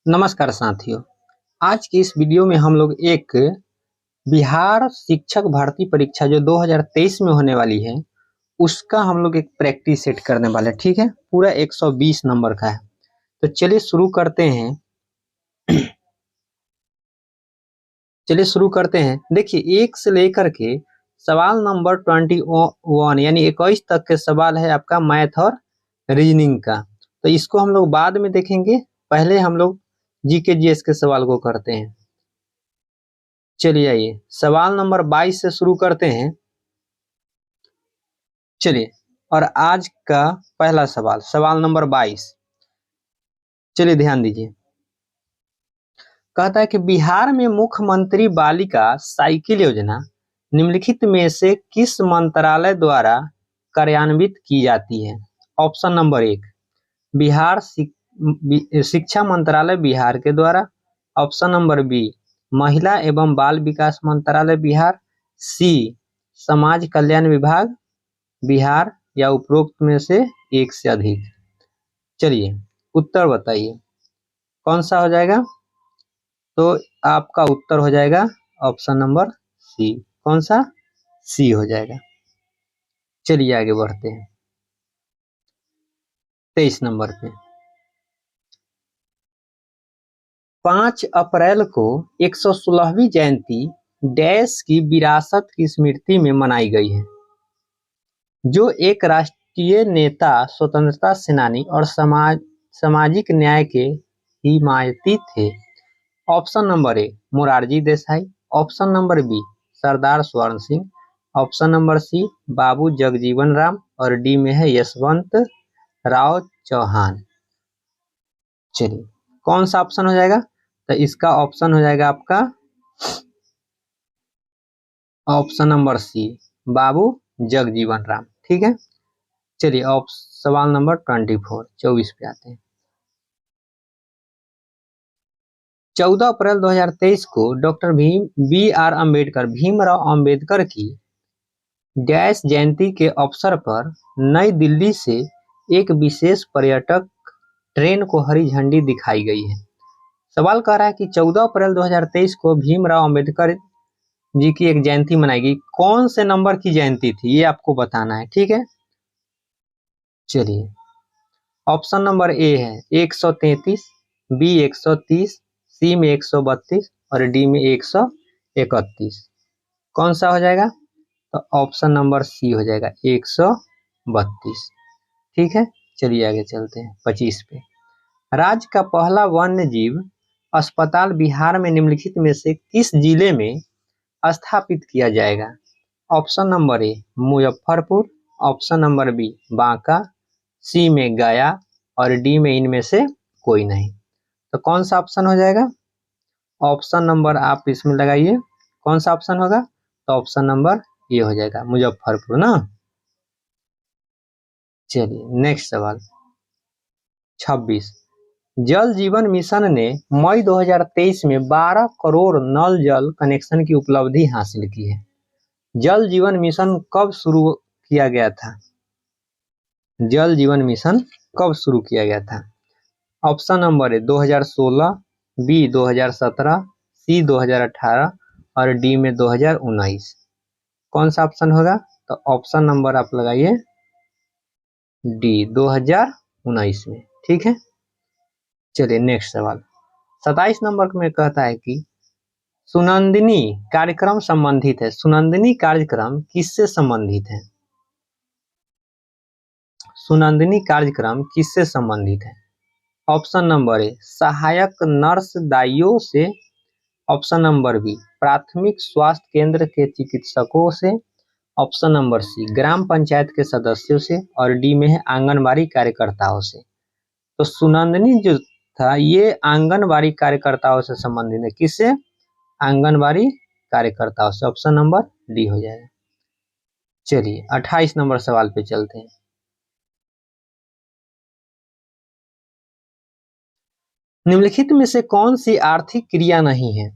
नमस्कार साथियों। आज की इस वीडियो में हम लोग एक बिहार शिक्षक भर्ती परीक्षा जो 2023 में होने वाली है उसका हम लोग एक प्रैक्टिस सेट करने वाले हैं। ठीक है, पूरा 120 नंबर का है। तो चलिए शुरू करते हैं। देखिए, 1 से लेकर के सवाल नंबर 21 यानी 21 तक के सवाल है आपका मैथ और रीजनिंग का। तो इसको हम लोग बाद में देखेंगे, पहले हम लोग जीके जीएस के सवाल को करते हैं। चलिए आइए सवाल नंबर 22 से शुरू करते हैं। चलिए, और आज का पहला सवाल नंबर 22। चलिए ध्यान दीजिए। कहता है कि बिहार में मुख्यमंत्री बालिका साइकिल योजना निम्नलिखित में से किस मंत्रालय द्वारा कार्यान्वित की जाती है? ऑप्शन नंबर 1 बिहार शिक्षा मंत्रालय बिहार के द्वारा। ऑप्शन नंबर बी महिला एवं बाल विकास मंत्रालय बिहार। सी समाज कल्याण विभाग बिहार, या उपरोक्त में से एक से अधिक। चलिए उत्तर बताइए कौन सा हो जाएगा। तो आपका उत्तर हो जाएगा ऑप्शन नंबर सी। कौन सा? सी हो जाएगा। चलिए आगे बढ़ते हैं 23 नंबर पे। 5 अप्रैल को 116वीं जयंती डैश की विरासत की स्मृति में मनाई गई है, जो एक राष्ट्रीय नेता, स्वतंत्रता सेनानी और सामाजिक न्याय के हिमायती थे। Option number A Morarji Desai. Option number B Sardar Swaran Singh. Option number C Babu Jagjivan Ram, और डी में है यशवंत राव चौहान। चलिए कौन सा ऑप्शन हो जाएगा? तो इसका ऑप्शन हो जाएगा आपका option number C Babu Jagjivan Ram. ठीक है, चलिए सवाल नंबर 24 पे आते हैं। 14 अप्रैल 2023 को डॉक्टर भीमराव अंबेडकर की डैश जयंती के अवसर पर नई दिल्ली से एक विशेष पर्यटक ट्रेन को हरी झंडी दिखाई गई है। सवाल कह रहा है कि 14 अप्रैल 2023 को भीमराव अंबेडकर जी की एक जयंती मनाई गई। कौन से नंबर की जयंती थी ये आपको बताना है। ठीक है, चलिए ऑप्शन नंबर ए है 133, बी 130, सी में 132 और डी में 131। कौन सा हो जाएगा? तो ऑप्शन नंबर सी हो जाएगा 132। ठीक है, चलिए आगे चलते हैं 25 पे। राज्य का पहला वन्य जीव अस्पताल बिहार में निम्नलिखित में से किस जिले में स्थापित किया जाएगा? Option number A Muzaffarpur. Option number B Banka, C में गया और डी में इनमें से कोई नहीं। तो कौन सा ऑप्शन हो जाएगा? ऑप्शन नंबर आप इसमें लगाइए, कौन सा ऑप्शन होगा? तो ऑप्शन नंबर ये हो जाएगा मुजफ्फरपुर ना। चलिए नेक्स्ट सवाल 26। जल जीवन मिशन ने मई 2023 में 12 करोड़ नल जल कनेक्शन की उपलब्धि हासिल की है। जल जीवन मिशन कब शुरू किया गया था? जल जीवन मिशन कब शुरू किया गया था? ऑप्शन नंबर है 2016, बी 2017, सी 2018 और डी में 2019। कौन सा ऑप्शन होगा? तो ऑप्शन नंबर आप लगाइए डी 2019 में। ठीक है, चलिए नेक्स्ट सवाल 27 नंबर में कहता है कि सुनंदिनी कार्यक्रम संबंधित है। सुनंदिनी कार्यक्रम किससे संबंधित है? सुनंदिनी कार्यक्रम किससे संबंधित है? ऑप्शन नंबर ए सहायक नर्स दाइयों से। ऑप्शन नंबर बी प्राथमिक स्वास्थ्य केंद्र के चिकित्सकों से। ऑप्शन नंबर सी ग्राम पंचायत के सदस्यों से और डी में है आंगनबाड़ी कार्यकर्ताओं से। तो सुनंदिनी जो था ये आंगनबाड़ी कार्यकर्ताओं से संबंधित है। किससे? आंगनबाड़ी कार्यकर्ताओं से। ऑप्शन नंबर डी हो जाएगा। चलिए 28 नंबर सवाल पे चलते हैं। निम्नलिखित में से कौन सी आर्थिक क्रिया नहीं है?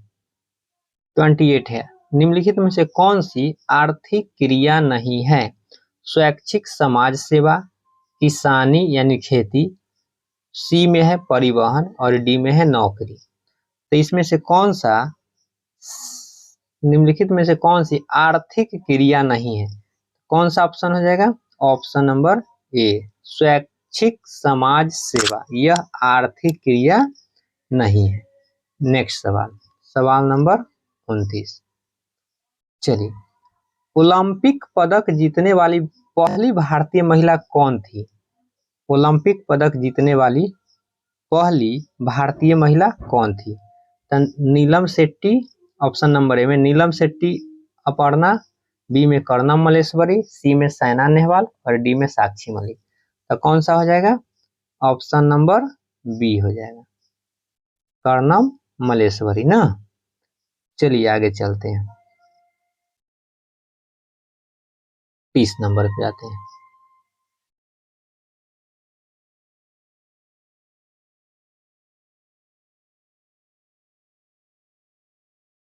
28 है। निम्नलिखित में से कौन सी आर्थिक क्रिया नहीं है? स्वैच्छिक समाज सेवा, किसानी यानी खेती, सी में है परिवहन और डी में है नौकरी। तो इसमें से कौन सा निम्नलिखित में से कौन सी आर्थिक क्रिया नहीं है? कौन सा ऑप्शन हो जाएगा? ऑप्शन नंबर ए स्वैच्छिक समाज सेवा, यह आर्थिक क्रिया नहीं है। नेक्स्ट सवाल, सवाल नंबर 29। चलिए, ओलंपिक पदक जीतने वाली पहली भारतीय महिला कौन थी? ओलंपिक पदक जीतने वाली पहली भारतीय महिला कौन थी? नीलम शेट्टी, ऑप्शन नंबर ए में नीलम शेट्टी अपर्णा, बी में कर्णम मल्लेश्वरी, सी में साइना नेहवाल और डी में साक्षी मलिक। तो कौन सा हो जाएगा? ऑप्शन नंबर बी हो जाएगा, कर्णम मल्लेश्वरी ना। चलिए आगे चलते हैं, 30 नंबर पे आते हैं।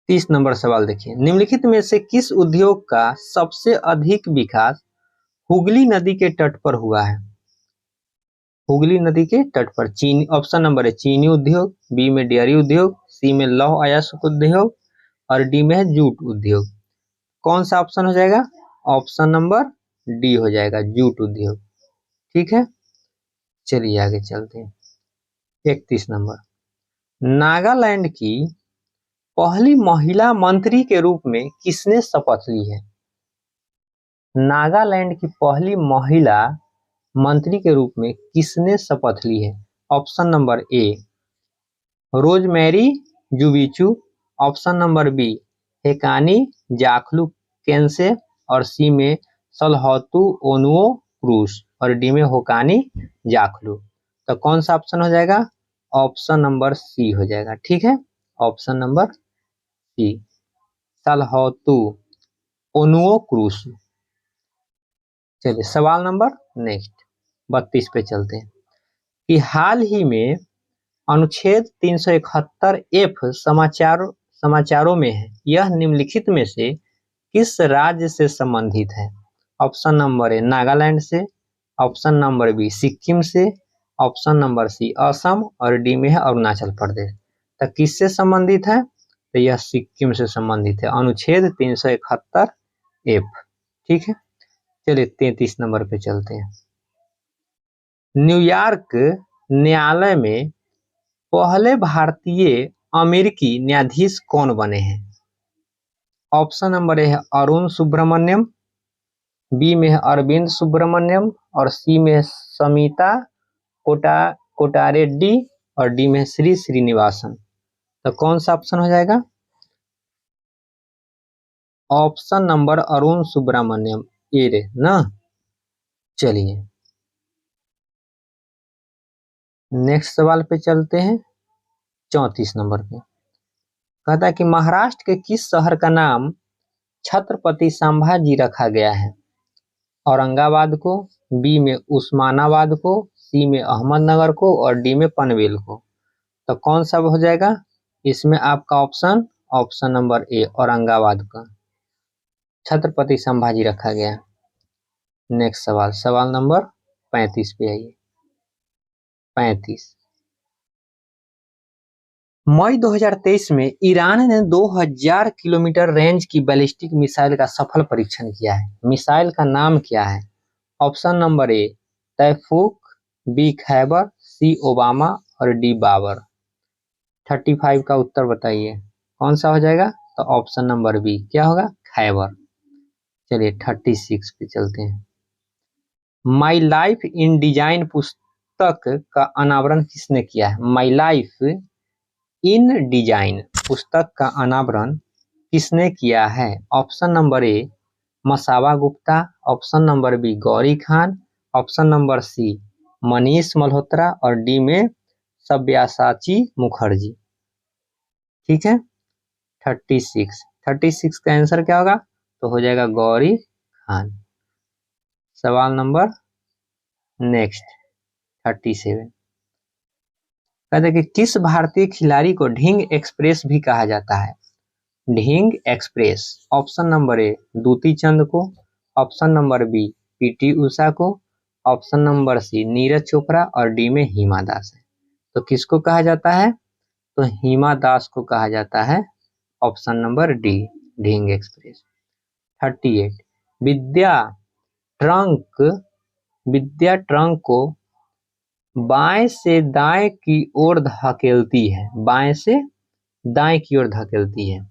तीस नंबर सवाल देखिए, निम्नलिखित में से किस उद्योग का सबसे अधिक विकास हुगली नदी के तट पर हुआ है? हुगली नदी के तट पर चीनी, ऑप्शन नंबर है चीनी उद्योग, बी में डेयरी उद्योग, सी में लौह अयस्क उद्योग और डी में है जूट उद्योग। कौन सा ऑप्शन हो जाएगा? ऑप्शन नंबर डी हो जाएगा, जूट उद्योग। ठीक है, चलिए आगे चलते हैं। 31 नंबर, नागालैंड की पहली महिला मंत्री के रूप में किसने शपथ ली है? नागालैंड की पहली महिला मंत्री के रूप में किसने शपथ ली है? ऑप्शन नंबर ए रोजमेरी जुबिचू, option number B Hekani Jakhalu Kense और सी में सलहतु ओनुओ क्रूस और डी में होकानी जाखलू। तो कौन सा ऑप्शन हो जाएगा? ऑप्शन नंबर सी हो जाएगा। ठीक है, ऑप्शन नंबर सी सलहतु ओनुओ क्रूस। चलिए सवाल नंबर नेक्स्ट 32 पे चलते हैं कि हाल ही में अनुच्छेद 371 एफ समाचारों में है, यह निम्नलिखित में से किस राज्य से संबंधित है? ऑप्शन नंबर ए नागालैंड से, ऑप्शन नंबर बी सिक्किम से, ऑप्शन नंबर सी असम और डी में है अरुणाचल प्रदेश। तो किससे संबंधित है? तो यह सिक्किम से संबंधित है, अनुच्छेद 371 एफ। ठीक है, चलिए 33 नंबर पे चलते हैं। न्यूयॉर्क न्यायालय में पहले भारतीय अमेरिकी न्यायाधीश कौन बने हैं? ऑप्शन नंबर ए है अरुण सुब्रमण्यम, बी में है अरविंद सुब्रमण्यम और सी में है समिता कोटारेड्डी और डी में श्री श्रीनिवासन। तो कौन सा ऑप्शन हो जाएगा? ऑप्शन नंबर अरुण सुब्रमण्यम ए रे ना। चलिए नेक्स्ट सवाल पे चलते हैं, 34 नंबर पे। कहता है कि महाराष्ट्र के किस शहर का नाम छत्रपति संभाजी रखा गया है? औरंगाबाद को, बी में उस्मानाबाद को, सी में अहमदनगर को और डी में पनवेल को। तो कौन सा हो जाएगा इसमें आपका ऑप्शन? ऑप्शन नंबर ए औरंगाबाद का छत्रपति संभाजी रखा गया। नेक्स्ट सवाल, सवाल नंबर 35 पे आइए। 35, मई 2023 में ईरान ने 2000 किलोमीटर रेंज की बैलिस्टिक मिसाइल का सफल परीक्षण किया है। मिसाइल का नाम क्या है? ऑप्शन नंबर ए तैफूक, बी खैबर, सी ओबामा और डी बाबर। 35 का उत्तर बताइए कौन सा हो जाएगा? तो ऑप्शन नंबर बी क्या होगा? खैबर। चलिए 36 पे चलते हैं। माई लाइफ इन डिजाइन पुस्तक का अनावरण किसने किया है? माई लाइफ इन डिजाइन पुस्तक का अनावरण किसने किया है? Option number A Masaba Gupta, option number B Gauri Khan, option number C Manish Malhotra और डी में सब्यासाची मुखर्जी। ठीक है, 36 का आंसर क्या होगा? तो हो जाएगा गौरी खान। सवाल नंबर नेक्स्ट 37, कहते कि किस भारतीय खिलाड़ी को ढींग एक्सप्रेस भी कहा जाता है? Dhing express, option number A Dutee Chand को, option number B PT Usha को, option number C Neeraj Chopra और डी में हिमा दास है। तो किसको कहा जाता है? तो हिमा दास को कहा जाता है। Option number D Dhing express. 38 विद्या ट्रंक को बाएं से दाएं की ओर धकेलती है, बाएं से दाएं की ओर धकेलती है।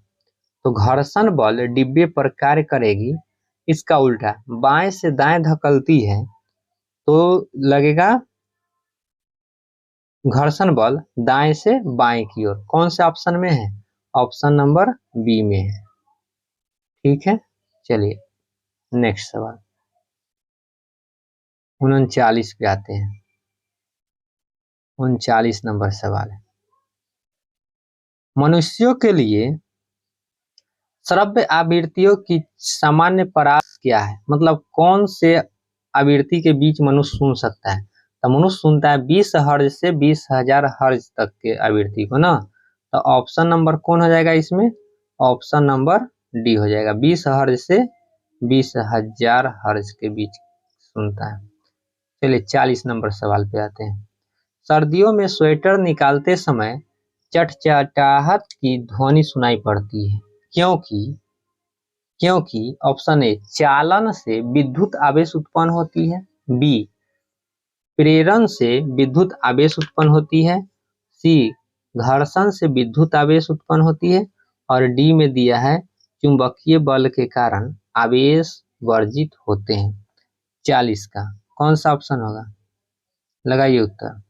तो घर्षण बल डिब्बे पर कार्य करेगी, इसका उल्टा बाएं से दाएं धकेलती है तो लगेगा घर्षण बल दाएं से बाएं की ओर। कौन से ऑप्शन में है? ऑप्शन नंबर बी में है। ठीक है, चलिए नेक्स्ट सवाल 39 पे आते हैं। 39 नंबर सवाल है, मनुष्यों के लिए श्रव्य आवृत्तियों की सामान्य परास क्या है? मतलब कौन से आवृत्ति के बीच मनुष्य सुन सकता है? तो मनुष्य सुनता है 20 हर्ज से 20,000 हर्ज तक के आवृत्ति को ना। तो ऑप्शन नंबर कौन हो जाएगा इसमें? ऑप्शन नंबर डी हो जाएगा, 20 हर्ज से 20,000 हर्ज के बीच सुनता है। चलिए 40 नंबर सवाल पे आते हैं। सर्दियों में स्वेटर निकालते समय चटचटाहट की ध्वनि सुनाई पड़ती है, क्योंकि ऑप्शन ए चालन से विद्युत आवेश उत्पन्न होती है, बी प्रेरण से विद्युत आवेश उत्पन्न होती है, सी घर्षण से विद्युत आवेश उत्पन्न होती है, और डी में दिया है चुंबकीय बल के कारण आवेश वर्जित होते हैं। 40 का कौन सा ऑप्शन होगा? लगाइए उत्तर।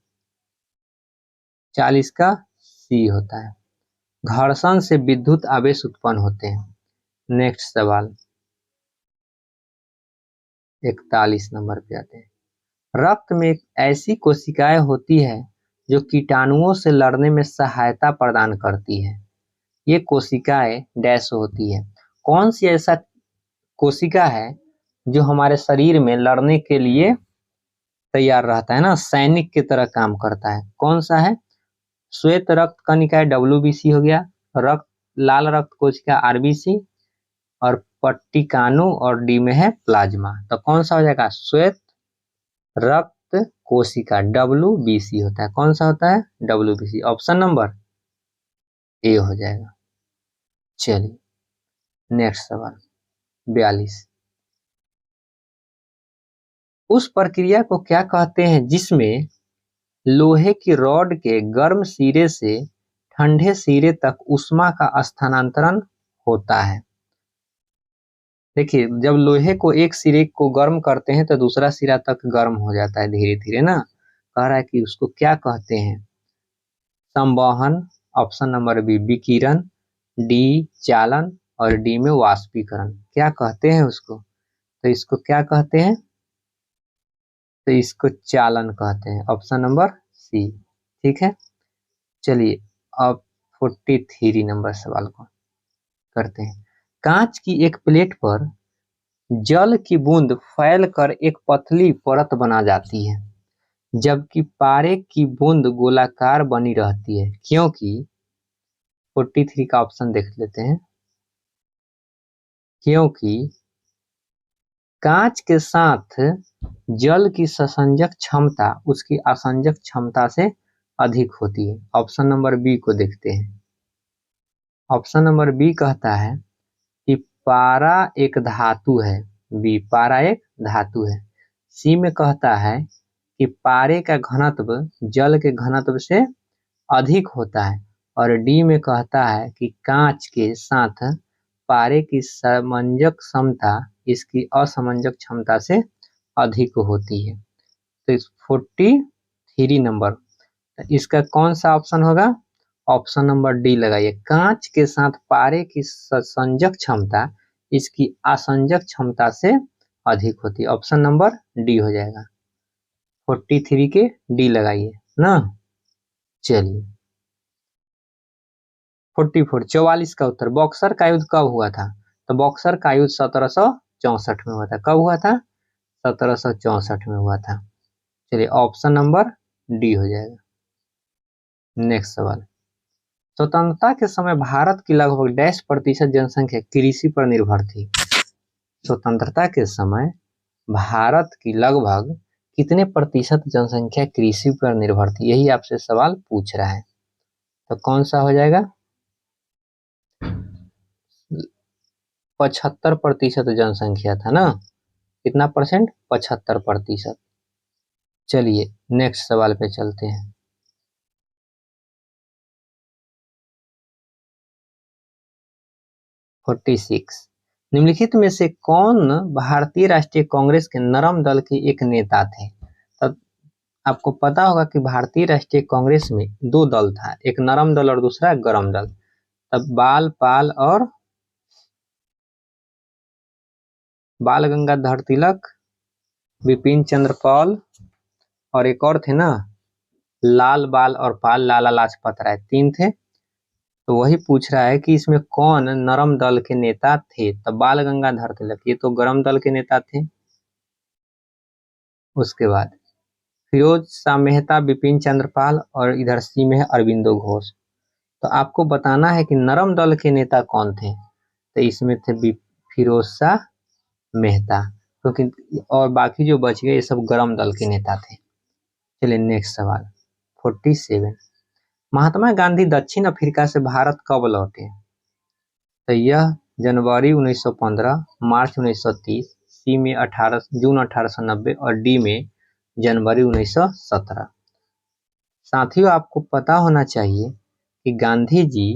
40 का सी होता है, घर्षण से विद्युत आवेश उत्पन्न होते हैं। नेक्स्ट सवाल 41 नंबर पे आते हैं। रक्त में एक ऐसी कोशिकाएं होती है जो कीटाणुओं से लड़ने में सहायता प्रदान करती है। ये कोशिकाएं डैश होती है। कौन सी ऐसा कोशिका है जो हमारे शरीर में लड़ने के लिए तैयार रहता है ना, सैनिक की तरह काम करता है? कौन सा है? श्वेत रक्त कणिका WBC हो गया, लाल रक्त कोशिका RBC, और पट्टिकाणु, और डी में है प्लाज्मा। तो कौन सा हो जाएगा? श्वेत रक्त कोशिका WBC होता है। कौन सा होता है? WBC। ऑप्शन नंबर ए हो जाएगा। चलिए नेक्स्ट सवाल 42। उस प्रक्रिया को क्या कहते हैं जिसमें लोहे की रॉड के गर्म सिरे से ठंडे सिरे तक ऊष्मा का स्थानांतरण होता है? देखिए, जब लोहे को एक सिरे को गर्म करते हैं तो दूसरा सिरा तक गर्म हो जाता है धीरे धीरे ना। कह रहा है कि उसको क्या कहते हैं? संवहन, ऑप्शन नंबर बी विकिरण, डी चालन, और डी में वाष्पीकरण। क्या कहते हैं उसको? तो इसको क्या कहते हैं? तो इसको चालन कहते हैं। Option number C. ठीक है, चलिए अब 43 नंबर सवाल को करते हैं। कांच की एक प्लेट पर जल की बूंद फैलकर एक पतली परत बना जाती है, जबकि पारे की बूंद गोलाकार बनी रहती है, क्योंकि 43 का ऑप्शन देख लेते हैं। क्योंकि कांच के साथ जल की संसंजक क्षमता उसकी असंजक क्षमता से अधिक होती है। ऑप्शन नंबर बी को देखते हैं। ऑप्शन नंबर बी कहता है कि पारा एक धातु है, बी पारा एक धातु है। सी में कहता है कि पारे का घनत्व जल के घनत्व से अधिक होता है, और डी में कहता है कि कांच के साथ पारे की समंजक क्षमता इसकी असमंजक क्षमता से अधिक होती है। तो इस 43 नंबर, इसका कौन सा ऑप्शन होगा? ऑप्शन नंबर डी लगाइए, कांच के साथ पारे की संसंजक क्षमता इसकी असंजक क्षमता से अधिक होती है। ऑप्शन नंबर डी हो जाएगा। 43 के डी लगाइए ना। चलिए 44 का उत्तर, बॉक्सर का युद्ध कब हुआ था? तो बॉक्सर का युद्ध 1764 में हुआ था। कब हुआ था? 1764 में हुआ था। चलिए ऑप्शन नंबर डी हो जाएगा। नेक्स्ट सवाल, स्वतंत्रता के समय भारत की लगभग डैश प्रतिशत जनसंख्या कृषि पर निर्भर थी? स्वतंत्रता के समय भारत की लगभग कितने प्रतिशत जनसंख्या कृषि पर निर्भर थी, यही आपसे सवाल पूछ रहा है। तो कौन सा हो जाएगा? 75% जनसंख्या था ना। कितना परसेंट? 75%। चलिए नेक्स्ट सवाल पे चलते हैं। 46। निम्नलिखित में से कौन भारतीय राष्ट्रीय कांग्रेस के नरम दल के एक नेता थे? तब आपको पता होगा कि भारतीय राष्ट्रीय कांग्रेस में दो दल था, एक नरम दल और दूसरा गरम दल। तब बाल गंगाधर तिलक, बिपिन चंद्र पाल और एक और थे ना, लाल बाल और पाल, लाला लाजपत राय, तीन थे। तो वही पूछ रहा है कि इसमें कौन नरम दल के नेता थे? तब बाल गंगाधर तिलक, ये तो गरम दल के नेता थे। उसके बाद फिरोज शाह मेहता, बिपिन चंद्र पाल और इधर सी में है अरविंदो घोष। तो आपको बताना है कि नरम दल के नेता कौन थे। तो इसमें थे फिरोज शाह मेहता, क्योंकि और बाकी जो बच गए ये सब गरम दल के नेता थे। चलिए नेक्स्ट सवाल 47। महात्मा गांधी दक्षिण अफ्रीका से भारत कब लौटे? तो यह जनवरी 1915, मार्च 1930, सी में जून 1890 और डी में जनवरी 1917। साथियों आपको पता होना चाहिए कि गांधी जी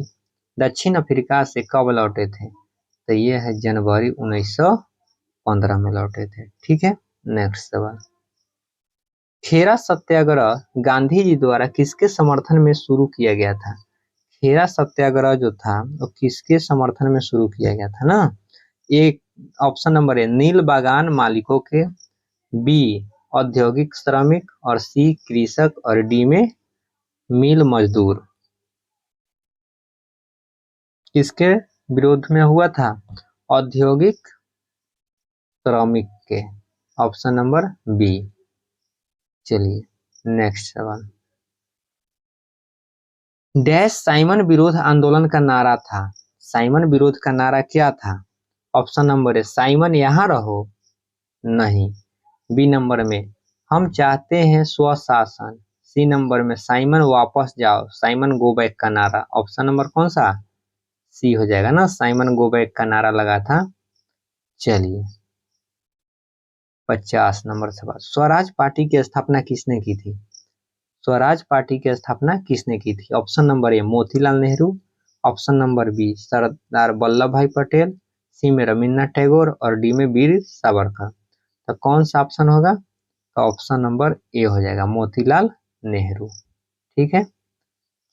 दक्षिण अफ्रीका से कब लौटे थे। तो ये है जनवरी 1915 में लौटे थे। ठीक है, नेक्स्ट सवाल। खेरा सत्याग्रह गांधी जी द्वारा किसके समर्थन में शुरू किया गया था? खेरा सत्याग्रह जो था वो किसके समर्थन में शुरू किया गया था ना? एक ऑप्शन नंबर है नील बागान मालिकों के, बी औद्योगिक श्रमिक और सी कृषक और डी में मिल मजदूर। किसके विरोध में हुआ था? औद्योगिक श्रमिक के, ऑप्शन नंबर बी। चलिए नेक्स्ट सवाल। डैश साइमन विरोध आंदोलन का नारा था। साइमन विरोध का नारा क्या था? ऑप्शन नंबर है साइमन यहाँ रहो, नहीं। बी नंबर में हम चाहते हैं स्वशासन, सी नंबर में साइमन वापस जाओ, साइमन गो बैक का नारा। ऑप्शन नंबर कौन सा? सी हो जाएगा ना, साइमन गो बैक का नारा लगा था। चलिए 50 नंबर सवाल। स्वराज पार्टी की स्थापना किसने की थी? स्वराज पार्टी की स्थापना किसने की थी? Option number A Motilal Nehru, option number B Sardar Vallabh Bhai Patel, सी में रविन्द्रनाथ टैगोर और डी में वीर सावरकर। तो कौन सा ऑप्शन होगा? तो ऑप्शन नंबर ए हो जाएगा, मोतीलाल नेहरू। ठीक है,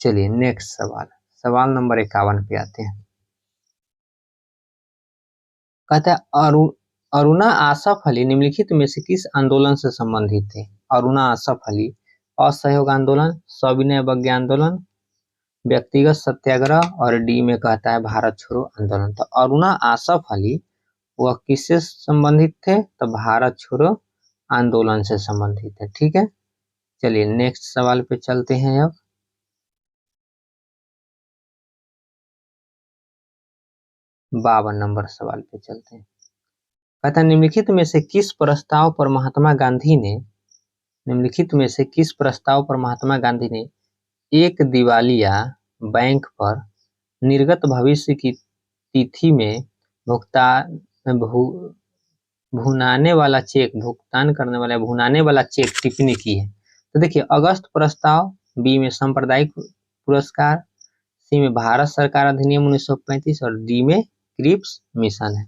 चलिए नेक्स्ट सवाल, सवाल नंबर 51 पे आते हैं। कहता है अरुणा आसफ अली निम्नलिखित में से किस आंदोलन से संबंधित थे? अरुणा आसफ अली असहयोग आंदोलन, सविनय अवज्ञा आंदोलन, व्यक्तिगत सत्याग्रह और डी में कहता है भारत छोड़ो आंदोलन। तो अरुणा आसफ अली वह किससे संबंधित थे? तो भारत छोड़ो आंदोलन से संबंधित है। ठीक है, चलिए नेक्स्ट सवाल पे चलते हैं। अब 52 नंबर सवाल पे चलते हैं। कहता है निम्नलिखित में से किस प्रस्ताव पर महात्मा गांधी ने निम्नलिखित में से किस प्रस्ताव पर महात्मा गांधी ने एक दिवालिया बैंक पर निर्गत भविष्य की तिथि में भुगतान भुनाने वाला चेक भुगतान करने वाला भुनाने वाला चेक टिप्पणी की है? तो देखिए अगस्त प्रस्ताव, बी में सांप्रदायिक पुरस्कार, सी में भारत सरकार अधिनियम 1935 और डी में क्रिप्स मिशन है।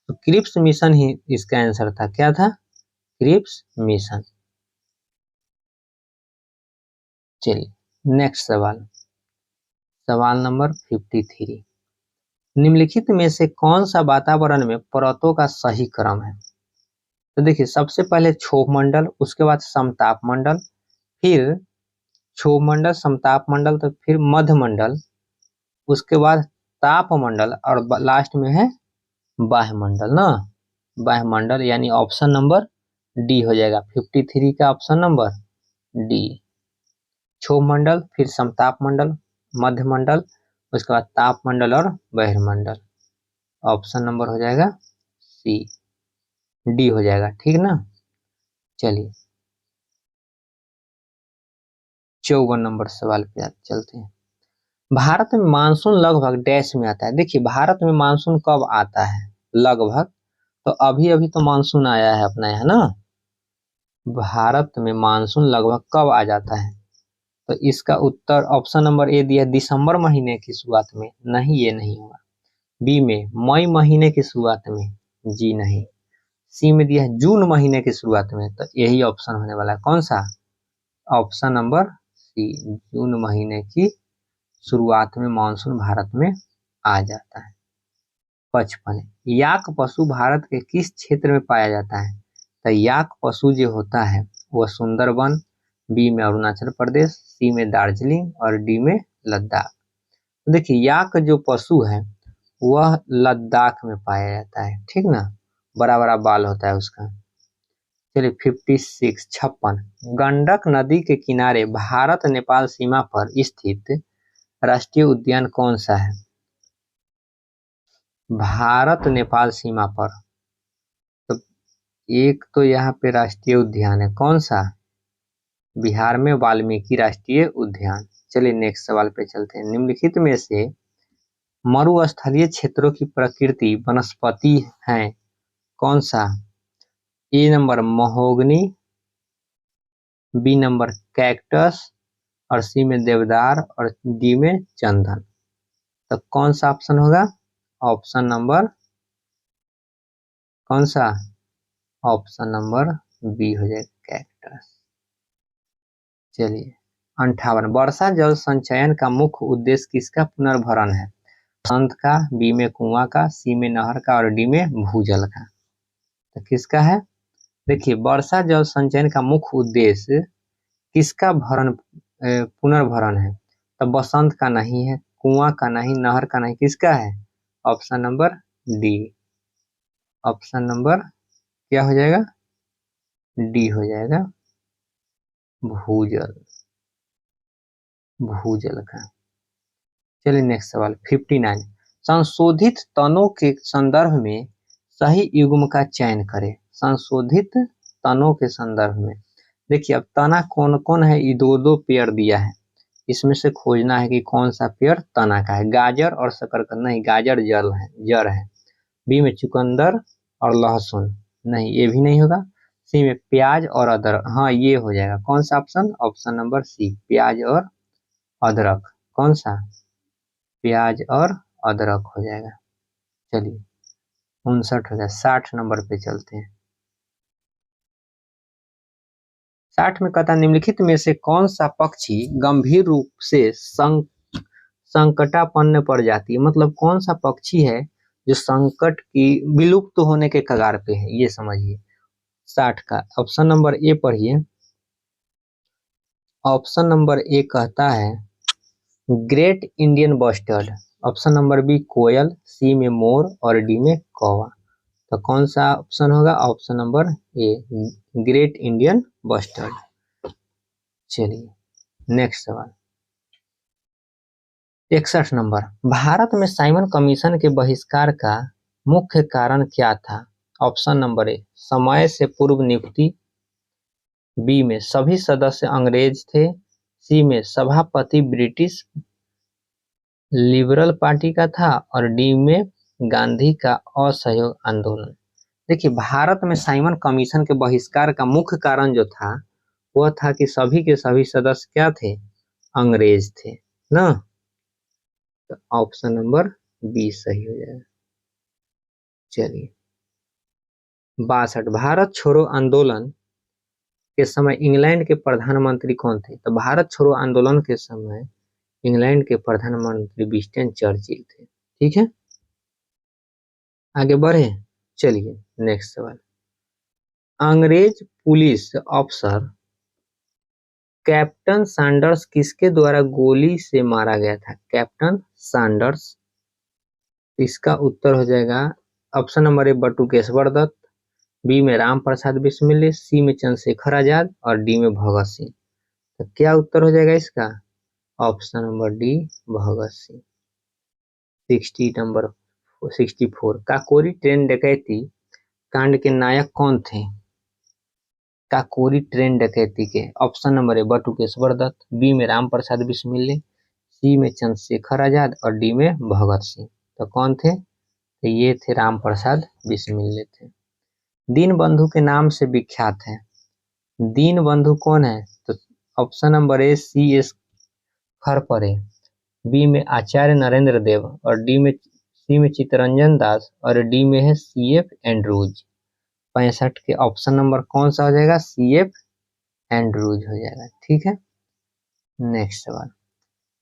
तो क्रिप्स मिशन ही इसका आंसर था। क्या था? Cripps mission. चलिए नेक्स्ट सवाल, सवाल नंबर 53। निम्नलिखित में से कौन सा वातावरण में परतों का सही क्रम है? तो देखिए सबसे पहले क्षोभ मंडल, उसके बाद समताप मंडल, फिर क्षोभ मंडल, समताप मंडल, तो फिर मध्य मंडल, उसके बाद ताप मंडल और लास्ट में है बाह्य मंडल ना। बाह्य मंडल यानी ऑप्शन नंबर डी हो जाएगा 53 का, ऑप्शन नंबर डी। क्षोभ मंडल, फिर समताप मंडल, मध्य मंडल, उसके बाद ताप मंडल और बहिर्मंडल। ऑप्शन नंबर हो जाएगा सी, डी हो जाएगा। ठीक ना, चलिए 54 नंबर सवाल पे चलते हैं। भारत में मानसून लगभग डैश में आता है। देखिए भारत में मानसून कब आता है, लगभग, तो अभी अभी तो मानसून आया है अपना यहाँ ना। भारत में मानसून लगभग कब आ जाता है, तो इसका उत्तर ऑप्शन नंबर ए दिया है, दिसंबर महीने की शुरुआत में। नहीं, ये नहीं होगा। बी में मई महीने की शुरुआत में। जी नहीं। सी में दिया है जून महीने की शुरुआत में, तो यही ऑप्शन होने वाला है। कौन सा? ऑप्शन नंबर सी, जून महीने की शुरुआत में मानसून भारत में आ जाता है। 55, याक पशु भारत के किस क्षेत्र में पाया जाता है, तो याक पशु जो होता है वह सुंदरबन, बी में अरुणाचल प्रदेश, सी में दार्जिलिंग और डी में लद्दाख। तो देखिए याक जो पशु है वह लद्दाख में पाया जाता है, ठीक ना, बड़ा बड़ा बाल होता है उसका। चलिए 56, गंडक नदी के किनारे भारत नेपाल सीमा पर स्थित राष्ट्रीय उद्यान कौन सा है? भारत नेपाल सीमा पर, तो एक तो यहाँ पे राष्ट्रीय उद्यान है, कौन सा? बिहार में वाल्मीकि राष्ट्रीय उद्यान। चलिए नेक्स्ट सवाल पे चलते हैं। निम्नलिखित में से मरुस्थलीय क्षेत्रों की प्रकृति वनस्पति है कौन सा? A number mahogany, B number cactus और सी में देवदार और डी में चंदन। तो कौन सा ऑप्शन होगा? ऑप्शन नंबर कौन सा? ऑप्शन नंबर बी हो जाएगा, कैक्टस। चलिए 58, वर्षा जल संचयन का मुख्य उद्देश्य किसका पुनर्भरण है? बसंत का, बी में कुआं का, सी में नहर का और डी में भूजल का। तो किसका है? देखिए वर्षा जल संचयन का मुख्य उद्देश्य किसका पुनर्भरण है, तो बसंत का नहीं है, कुआं का नहीं, नहर का नहीं, किसका है? Option number D. Option number क्या हो जाएगा? डी हो जाएगा, भूजल, भूजल का। चलिए नेक्स्ट सवाल 59, संशोधित तनों के संदर्भ में सही युग्म का चयन करें। संशोधित तनों के संदर्भ में देखिए अब तना कौन कौन है, ये दो दो पेयर दिया है, इसमें से खोजना है कि कौन सा पेयर तना का है। गाजर और शकरकंद नहीं, गाजर जड़ है। बी में चुकंदर और लहसुन, नहीं ये भी नहीं होगा। सी में प्याज और अदरक, हाँ ये हो जाएगा। कौन सा ऑप्शन? ऑप्शन नंबर सी, प्याज और अदरक। कौन सा? प्याज और अदरक हो जाएगा। चलिए 59 हो जाए। 60 नंबर पे चलते हैं। 60 में कहता निम्नलिखित में से कौन सा पक्षी गंभीर रूप से संकटापन्न पड़ जाती है, मतलब कौन सा पक्षी है जो संकट की विलुप्त होने के कगार पे है, ये समझिए। 60 का ऑप्शन नंबर ए पढ़िए। ऑप्शन नंबर ए कहता है great Indian bustard, option number B कोयल, सी में मोर और डी में कौवा। तो कौन सा ऑप्शन होगा? ऑप्शन नंबर ए, ग्रेट इंडियन बस्टर्ड। चलिए नेक्स्ट सवाल 61 नंबर, भारत में साइमन कमीशन के बहिष्कार का मुख्य कारण क्या था? ऑप्शन नंबर ए, समय से पूर्व नियुक्ति, बी में सभी सदस्य अंग्रेज थे, सी में सभापति ब्रिटिश लिबरल पार्टी का था और डी में गांधी का असहयोग आंदोलन। देखिए भारत में साइमन कमीशन के बहिष्कार का मुख्य कारण जो था वह था कि सभी के सभी सदस्य क्या थे? अंग्रेज थे ना। तो ऑप्शन नंबर बी सही हो जाएगा। चलिए 62, भारत छोड़ो आंदोलन के समय इंग्लैंड के प्रधानमंत्री कौन थे? तो भारत छोड़ो आंदोलन के समय इंग्लैंड के प्रधानमंत्री विंस्टन चर्चिल थे। ठीक है, आगे बढ़े। चलिए नेक्स्ट सवाल, अंग्रेज पुलिस अफसर कैप्टन सैंडर्स किसके द्वारा गोली से मारा गया था? Captain Sanders. इसका उत्तर हो जाएगा option number A Batukeshwar Dutt, B में राम प्रसाद बिस्मिल, सी में चंद्रशेखर आजाद और डी में भगत सिंह। तो क्या उत्तर हो जाएगा इसका? Option number D, Bhagat Singh. 64, Kakori train डकैती कांड के नायक कौन थे? काकोरी ट्रेन डकैती के? Option number A Batukeshwar Dutt, B में राम प्रसाद बिस्मिल्ले, सी में चंद्रशेखर आजाद और डी में भगत सिंह। तो कौन थे? तो ये थे राम प्रसाद बिस्मिल्ले थे। दीनबंधु के नाम से विख्यात है। दीनबंधु कौन है? तो option number A C S Kharpare, B में आचार्य नरेंद्र देव और सी में चित्तरंजन दास और डी में है सी एफ एंड्रूज। 65 के ऑप्शन नंबर कौन सा हो जाएगा? सी एफ एंड्रूज हो जाएगा। ठीक है, नेक्स्ट सवाल।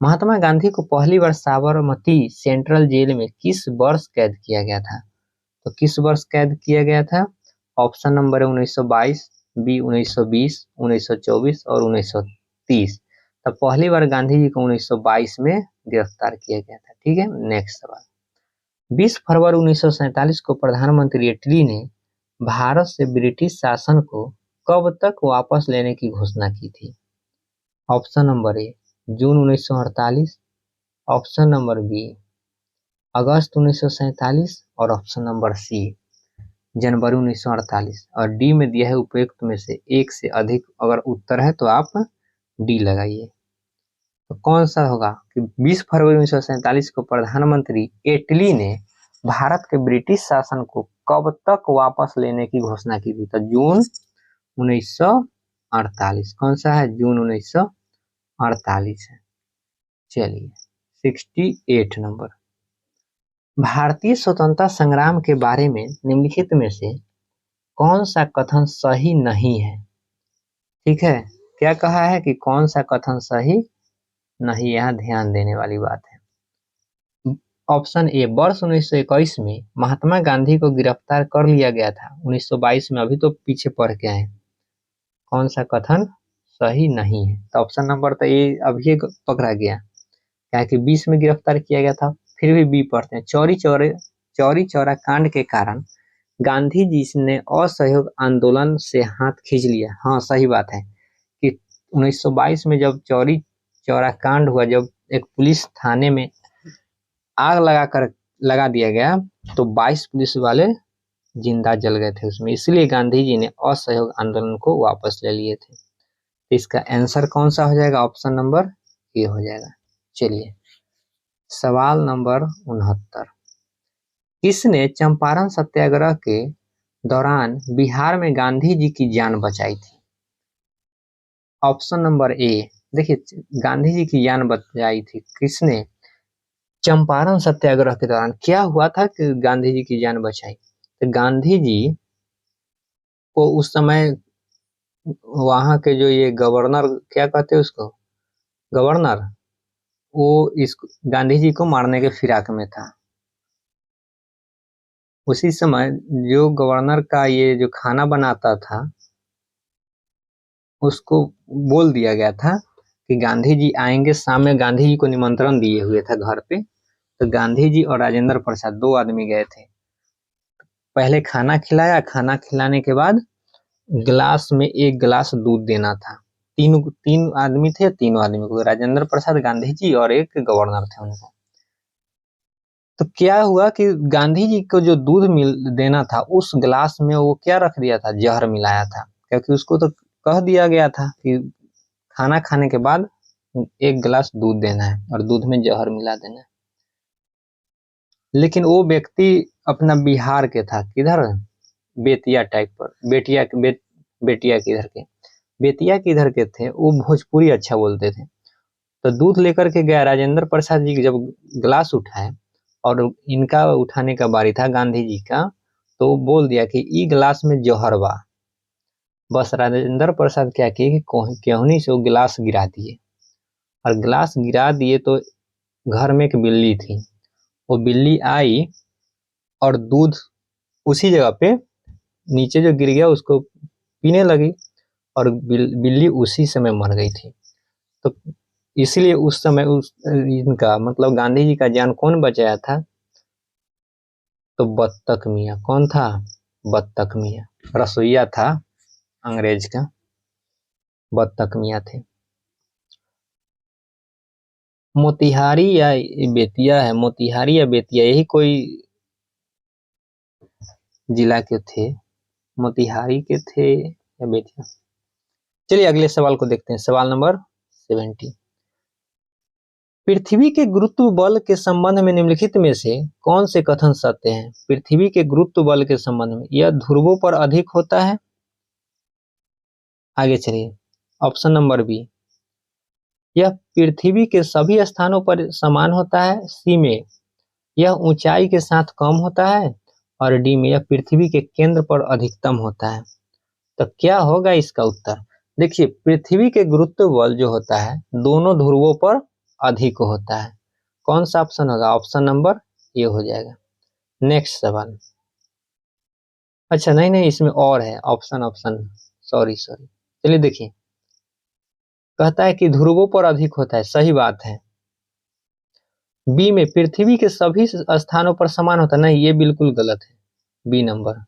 महात्मा गांधी को पहली बार साबरमती सेंट्रल जेल में किस वर्ष कैद किया गया था? तो किस वर्ष कैद किया गया था? ऑप्शन नंबर है 1922, बी 1920, 1924 और 1930। तो पहली बार गांधी जी को 1922 में गिरफ्तार किया गया था। ठीक है, नेक्स्ट सवाल। 20 फरवरी 1947 को प्रधानमंत्री इटली ने भारत से ब्रिटिश शासन को कब तक वापस लेने की घोषणा की थी? Option number A June 1948, option number B अगस्त 1947 और ऑप्शन नंबर सी जनवरी 1948 और डी में दिया है उपयुक्त में से एक से अधिक अगर उत्तर है तो आप डी लगाइए। तो कौन सा होगा कि 20 फरवरी 1947 को प्रधानमंत्री इटली ने भारत के ब्रिटिश शासन को कब तक वापस लेने की घोषणा की थी? तो जून 1948। कौन सा है? जून 1948 है। चलिए 68 नंबर। भारतीय स्वतंत्रता संग्राम के बारे में निम्नलिखित में से कौन सा कथन सही नहीं है? ठीक है, क्या कहा है कि कौन सा कथन सही नहीं, यहाँ ध्यान देने वाली बात है। ऑप्शन ए वर्ष 1921 में महात्मा गांधी को गिरफ्तार कर लिया गया था, 1922 में अभी तो पीछे पड़ के आए। कौन सा कथन सही नहीं है? तो ऑप्शन नंबर तो ए अभी पकड़ा गया, क्या कि 20 में गिरफ्तार किया गया था। फिर भी बी पढ़ते हैं। चौरी चौरा कांड के कारण गांधी जी ने असहयोग आंदोलन से हाथ खींच लिया। हाँ, सही बात है कि 1922 में जब चौरी चौरा कांड हुआ, जब एक पुलिस थाने में आग लगा दिया गया तो 22 पुलिस वाले जिंदा जल गए थे उसमें, इसलिए गांधी जी ने असहयोग आंदोलन को वापस ले लिए थे। तो इसका आंसर कौन सा हो जाएगा? ऑप्शन नंबर ए हो जाएगा। चलिए सवाल नंबर 69। किसने चंपारण सत्याग्रह के दौरान बिहार में गांधी जी की जान बचाई थी? ऑप्शन नंबर ए, देखिए गांधी जी की जान बचाई थी किसने? चंपारण सत्याग्रह के दौरान क्या हुआ था कि गांधी जी की जान बचाई? तो गांधी जी को उस समय वहां के जो ये गवर्नर, क्या कहते हैं उसको, गवर्नर, वो इस गांधी जी को मारने के फिराक में था। उसी समय जो गवर्नर का ये जो खाना बनाता था उसको बोल दिया गया था कि गांधी जी आएंगे शाम में। गांधी जी को निमंत्रण दिए हुए था घर पे। तो गांधी जी और राजेंद्र प्रसाद दो आदमी गए थे। पहले खाना खिलाया, खाना खिलाने के बाद गिलास में एक गिलास दूध देना था। तीन आदमी थे, तीनों आदमी को, राजेंद्र प्रसाद, गांधी जी और एक गवर्नर थे उनको। तो क्या हुआ कि गांधी जी को जो दूध देना था उस गिलास में वो क्या रख दिया था? जहर मिलाया था, क्योंकि उसको तो कह दिया गया था कि खाना खाने के बाद एक गिलास दूध देना है और दूध में जहर मिला देना है। लेकिन वो व्यक्ति अपना बिहार के था, किधर? बेतिया टाइप पर, बेटिया किधर के, बेतिया किधर के थे वो, भोजपुरी अच्छा बोलते थे। तो दूध लेकर के गया, राजेंद्र प्रसाद जी जब गिलास उठाए और इनका उठाने का बारी था गांधी जी का, तो बोल दिया कि ई गिलास में जहर बा। बस राजेंद्र प्रसाद क्या किए कि केहनी से वो गिलास गिरा दिए, और गिलास गिरा दिए तो घर में एक बिल्ली थी, वो बिल्ली आई और दूध उसी जगह पे नीचे जो गिर गया उसको पीने लगी और बिल्ली उसी समय मर गई थी। तो इसलिए उस समय इनका मतलब गांधी जी का जान कौन बचाया था? तो बत्तख मियाँ। कौन था? बत्तख मियाँ, रसोईया था अंग्रेज का, बत्तख मियाँ थे। मोतिहारी या बेतिया है, मोतिहारी या बेतिया, यही कोई जिला के थे, मोतिहारी के थे क्या बेतिया। चलिए अगले सवाल को देखते हैं, सवाल नंबर 70। पृथ्वी के गुरुत्व बल के संबंध में निम्नलिखित में से कौन से कथन सत्य हैं? पृथ्वी के गुरुत्व बल के संबंध में, यह ध्रुवों पर अधिक होता है। आगे चलिए, ऑप्शन नंबर बी, यह पृथ्वी के सभी स्थानों पर समान होता है। सी में, यह ऊंचाई के साथ कम होता है। और डी में, यह पृथ्वी के केंद्र पर अधिकतम होता है। तो क्या होगा इसका उत्तर? देखिए, पृथ्वी के गुरुत्व बल जो होता है दोनों ध्रुवों पर अधिक होता है। कौन सा ऑप्शन होगा? ऑप्शन नंबर ए हो जाएगा। नेक्स्ट सवाल। अच्छा नहीं नहीं, इसमें और है ऑप्शन, सॉरी सॉरी। चलिए देखिए, कहता है कि ध्रुवों पर अधिक होता है, सही बात है। बी में पृथ्वी के सभी स्थानों पर समान होता है, नहीं ये बिल्कुल गलत है, बी नंबर।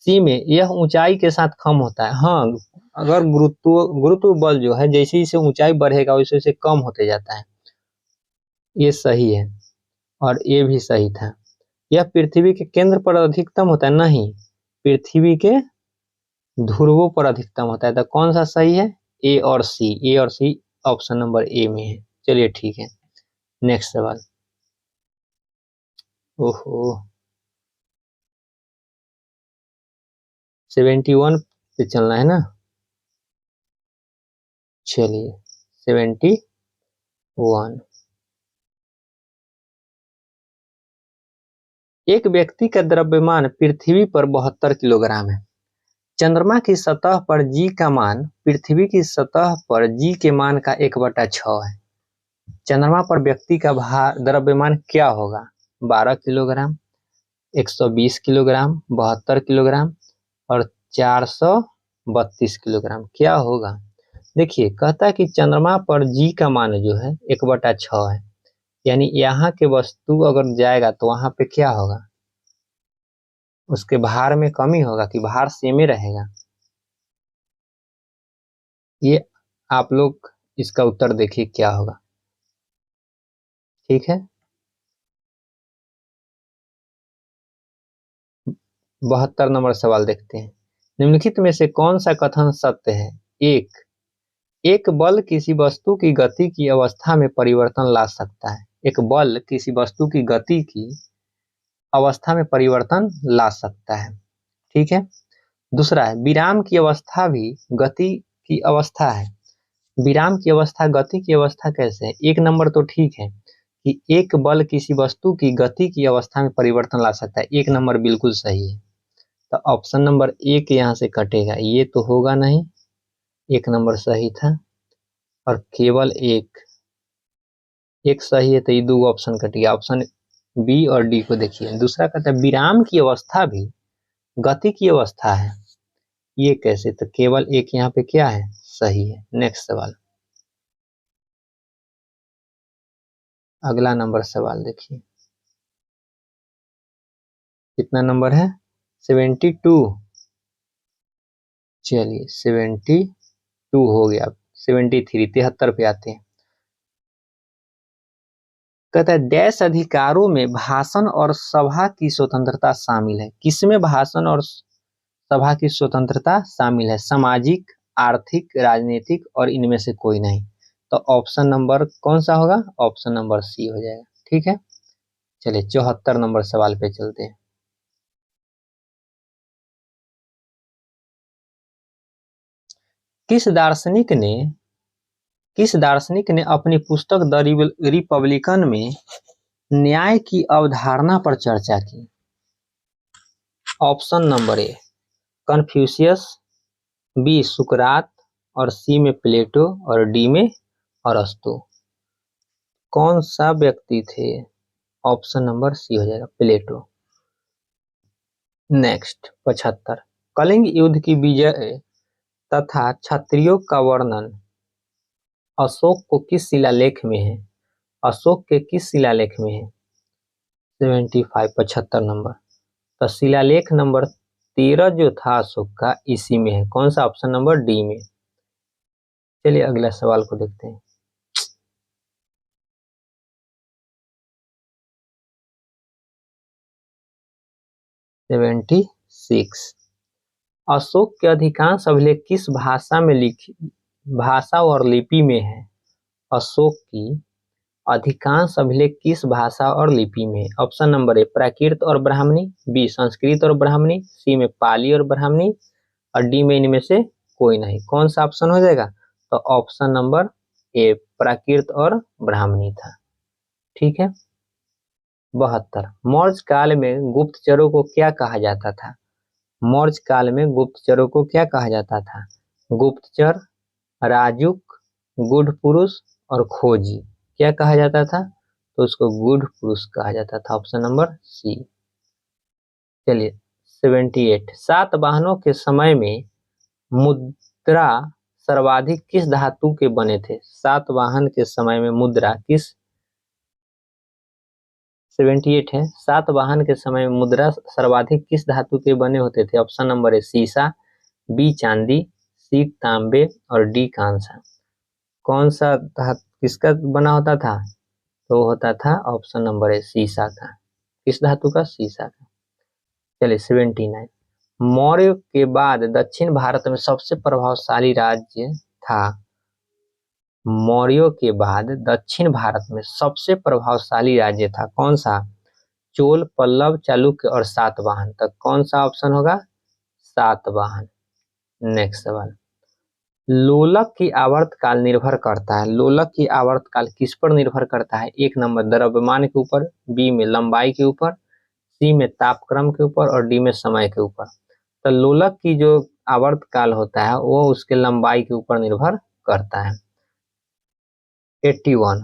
सी में, यह ऊंचाई के साथ कम होता है। हाँ, अगर गुरुत्व बल जो है जैसे जैसे ऊंचाई बढ़ेगा वैसे वैसे कम होते जाता है, ये सही है। और ये भी सही था। यह पृथ्वी के केंद्र पर अधिकतम होता है, नहीं पृथ्वी के ध्रुवों पर अधिकतम होता है। तो कौन सा सही है? ए और सी, ए और सी ऑप्शन नंबर ए में है। चलिए ठीक है, नेक्स्ट सवाल। ओहो, 71 पे चलना है ना। चलिए 71। एक व्यक्ति का द्रव्यमान पृथ्वी पर 72 किलोग्राम है। चंद्रमा की सतह पर जी का मान पृथ्वी की सतह पर जी के मान का 1/6 है। चंद्रमा पर व्यक्ति का भार द्रव्यमान क्या होगा? 12 किलोग्राम, 120 किलोग्राम, 72 किलोग्राम और 432 किलोग्राम, क्या होगा? देखिए, कहता है कि चंद्रमा पर जी का मान जो है 1/6 है, यानी यहाँ के वस्तु अगर जाएगा तो वहां पे क्या होगा? उसके भार में कमी होगा कि भार सेम ही रहेगा? ये आप लोग इसका उत्तर देखिए क्या होगा। ठीक है, 72 नंबर सवाल देखते हैं। निम्नलिखित में से कौन सा कथन सत्य है? एक, एक बल किसी वस्तु की गति की अवस्था में परिवर्तन ला सकता है। एक बल किसी वस्तु की गति की अवस्था में परिवर्तन ला सकता है। ठीक है। दूसरा है, विराम की अवस्था भी गति की अवस्था है। विराम की अवस्था गति की अवस्था कैसे है? एक नंबर तो ठीक है कि एक बल किसी वस्तु की गति की अवस्था में परिवर्तन ला सकता है, एक नंबर बिल्कुल सही है। तो ऑप्शन नंबर एक यहाँ से कटेगा, ये तो होगा नहीं, एक नंबर सही था। और केवल एक एक सही है, तो ये दो ऑप्शन कट गया। ऑप्शन बी और डी को देखिए। दूसरा कहता है विराम की अवस्था भी गति की अवस्था है, ये कैसे? तो केवल एक यहाँ पे क्या है? सही है। नेक्स्ट सवाल, अगला नंबर सवाल देखिए, कितना नंबर है? 72। चलिए 72 हो गया, 73, 73 पे आते हैं। कहता है डैश अधिकारों में भाषण और सभा की स्वतंत्रता शामिल है। किसमें भाषण और सभा की स्वतंत्रता शामिल है? सामाजिक, आर्थिक, राजनीतिक और इनमें से कोई नहीं। तो ऑप्शन नंबर कौन सा होगा? ऑप्शन नंबर सी हो जाएगा। ठीक है, चलिए 74 नंबर सवाल पे चलते हैं। किस दार्शनिक ने अपनी पुस्तक द रिपब्लिकन में न्याय की अवधारणा पर चर्चा की? Option number A Confucius, B सुकरात और सी में प्लेटो और डी में अरस्तु। कौन सा व्यक्ति थे? ऑप्शन नंबर सी हो जाएगा, प्लेटो। नेक्स्ट 75। कलिंग युद्ध की विजय तथा क्षत्रियों का वर्णन अशोक को किस शिलालेख में है? अशोक के किस शिलालेख में है? 75, 75 नंबर। तो शिलालेख नंबर 13 जो था अशोक का, इसी में है। कौन सा? ऑप्शन नंबर डी में। चलिए अगला सवाल को देखते हैं। 76। अशोक के अधिकांश अभिलेख किस भाषा और लिपि में है? अशोक की अधिकांश अभिलेख किस भाषा और लिपि में है? ऑप्शन नंबर ए प्राकृत और ब्राह्मणी, बी संस्कृत और ब्राह्मणी, सी में पाली और ब्राह्मणी और डी में इनमें से कोई नहीं। कौन सा ऑप्शन हो जाएगा? तो ऑप्शन नंबर ए प्राकृत और ब्राह्मणी था। ठीक है। 72 मौर्य काल में गुप्तचरों को क्या कहा जाता था? मौर्य काल में गुप्तचरों को क्या कहा जाता था? गुप्तचर, राजुक, गुड पुरुष और खोजी। क्या कहा जाता था? तो उसको गुड पुरुष कहा जाता था। Option number C. चलिए 78 सातवाहनों के समय में मुद्रा सर्वाधिक किस धातु के बने थे? सातवाहन के समय में मुद्रा किस 78 है सातवाहन के समय में मुद्रा सर्वाधिक किस धातु के बने होते थे? ऑप्शन नंबर ए शीशा, बी चांदी, सी तांबे और डी कांसा। कौन सा किसका बना होता था? तो होता था ऑप्शन नंबर ए शीशा का। किस धातु का? शीशा का। चलिए 79 मौर्य के बाद दक्षिण भारत में सबसे प्रभावशाली राज्य था। मौर्यों के बाद दक्षिण भारत में सबसे प्रभावशाली राज्य था कौन सा? चोल, पल्लव, चालुक्य और सातवाहन। तक कौन सा ऑप्शन होगा? सातवाहन। नेक्स्ट सवाल लोलक की आवर्तकाल निर्भर करता है। लोलक की आवर्तकाल किस पर निर्भर करता है? एक नंबर द्रव्यमान के ऊपर, बी में लंबाई के ऊपर, सी में तापक्रम के ऊपर और डी में समय के ऊपर। तो लोलक की जो आवर्तकाल होता है वो उसके लंबाई के ऊपर निर्भर करता है। 81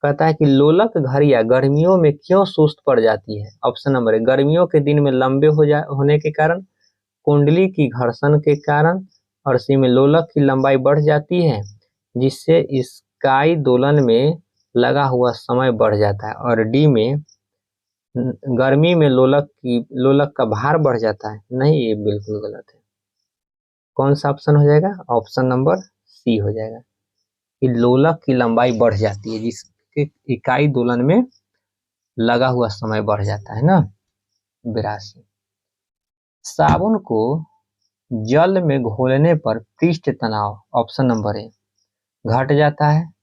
कहता है कि लोलक घड़ियां गर्मियों में क्यों सुस्त पड़ जाती है? ऑप्शन नंबर है गर्मियों के दिन में लंबे होने के कारण, कुंडली की घर्षण के कारण और सी में लोलक की लंबाई बढ़ जाती है जिससे स्काई दोलन में लगा हुआ समय बढ़ जाता है और डी में गर्मी में लोलक का भार बढ़ जाता है। नहीं, ये बिल्कुल गलत है। कौन सा ऑप्शन हो जाएगा? ऑप्शन नंबर सी हो जाएगा कि लोलक की लंबाई बढ़ जाती है जिसके इकाई दोलन में लगा हुआ समय बढ़ जाता है ना। 82 साबुन को जल में घोलने पर पृष्ठ तनाव ऑप्शन नंबर ए घट जाता है,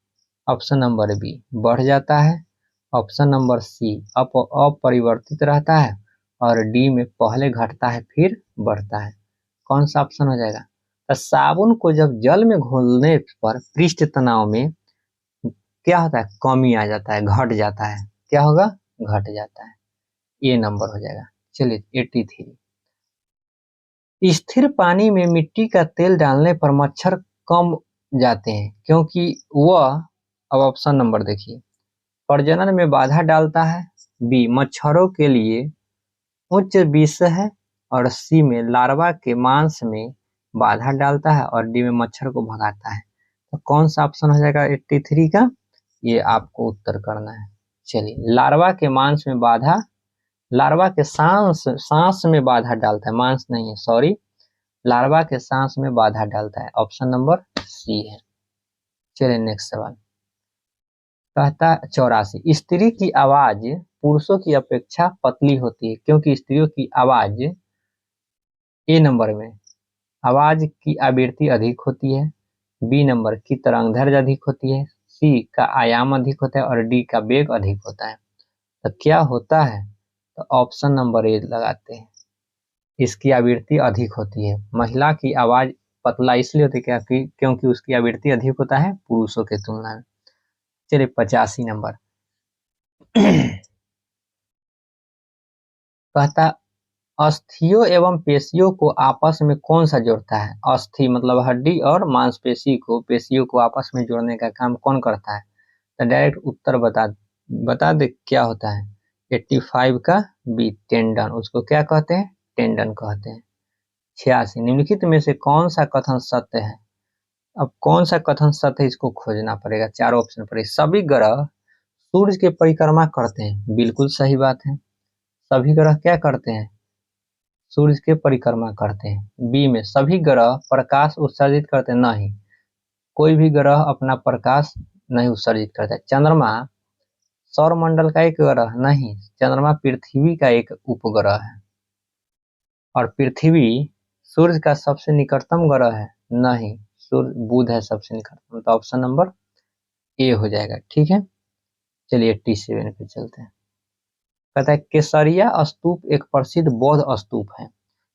ऑप्शन नंबर बी बढ़ जाता है, ऑप्शन नंबर सी अपरिवर्तित रहता है और डी में पहले घटता है फिर बढ़ता है। कौन सा ऑप्शन हो जाएगा? तो साबुन को जब जल में घोलने पर पृष्ठ तनाव में क्या होता है? कमी आ जाता है, घट जाता है। क्या होगा? घट जाता है। ये नंबर हो जाएगा। चलिए 83 स्थिर पानी में मिट्टी का तेल डालने पर मच्छर कम जाते हैं क्योंकि वह, अब ऑप्शन नंबर देखिए, प्रजनन में बाधा डालता है, बी मच्छरों के लिए उच्च विष है और सी में लार्वा के मांस में बाधा डालता है और डी में मच्छर को भगाता है। तो कौन सा ऑप्शन हो जाएगा 83 का? ये आपको उत्तर करना है। चलिए लार्वा के मांस में बाधा, लार्वा के सांस में बाधा डालता है, मांस नहीं है सॉरी, लार्वा के सांस में बाधा डालता है। ऑप्शन नंबर सी है। चलिए नेक्स्ट सवाल कहता 84 स्त्री की आवाज पुरुषों की अपेक्षा पतली होती है क्योंकि स्त्रियों की आवाज ए नंबर में आवाज की आवृत्ति अधिक होती है, बी नंबर की तरंगदैर्घ्य अधिक होती है, सी का आयाम अधिक होता है और डी का वेग अधिक होता है। तो क्या होता है? तो ऑप्शन नंबर ए लगाते हैं, इसकी आवृत्ति अधिक होती है। महिला की आवाज पतला इसलिए होती है क्योंकि उसकी आवृत्ति अधिक होता है पुरुषों के तुलना में। चलिए 85 नंबर कहता अस्थियों एवं पेशियों को आपस में कौन सा जोड़ता है? अस्थि मतलब हड्डी और मांसपेशी को, पेशियों को आपस में जोड़ने का काम कौन करता है? तो डायरेक्ट उत्तर बता दे क्या होता है। 85 का बी टेंडन, उसको क्या कहते हैं? टेंडन कहते हैं। 86 निम्नलिखित में से कौन सा कथन सत्य है? अब कौन सा कथन सत्य है इसको खोजना पड़ेगा, चारों ऑप्शन पर। सभी ग्रह सूर्य के परिक्रमा करते हैं, बिल्कुल सही बात है। सभी ग्रह क्या करते हैं? सूर्य के परिक्रमा करते हैं। बी में सभी ग्रह प्रकाश उत्सर्जित करते हैं, नहीं, कोई भी ग्रह अपना प्रकाश नहीं उत्सर्जित करता है। चंद्रमा सौर मंडल का एक ग्रह नहीं, चंद्रमा पृथ्वी का एक उपग्रह है और पृथ्वी सूर्य का सबसे निकटतम ग्रह है? नहीं, सूर्य बुध है सबसे निकटतम, तो ऑप्शन नंबर ए हो जाएगा। ठीक है, चलिए 87 पे चलते हैं। कहता है केसरिया स्तूप एक प्रसिद्ध बौद्ध स्तूप है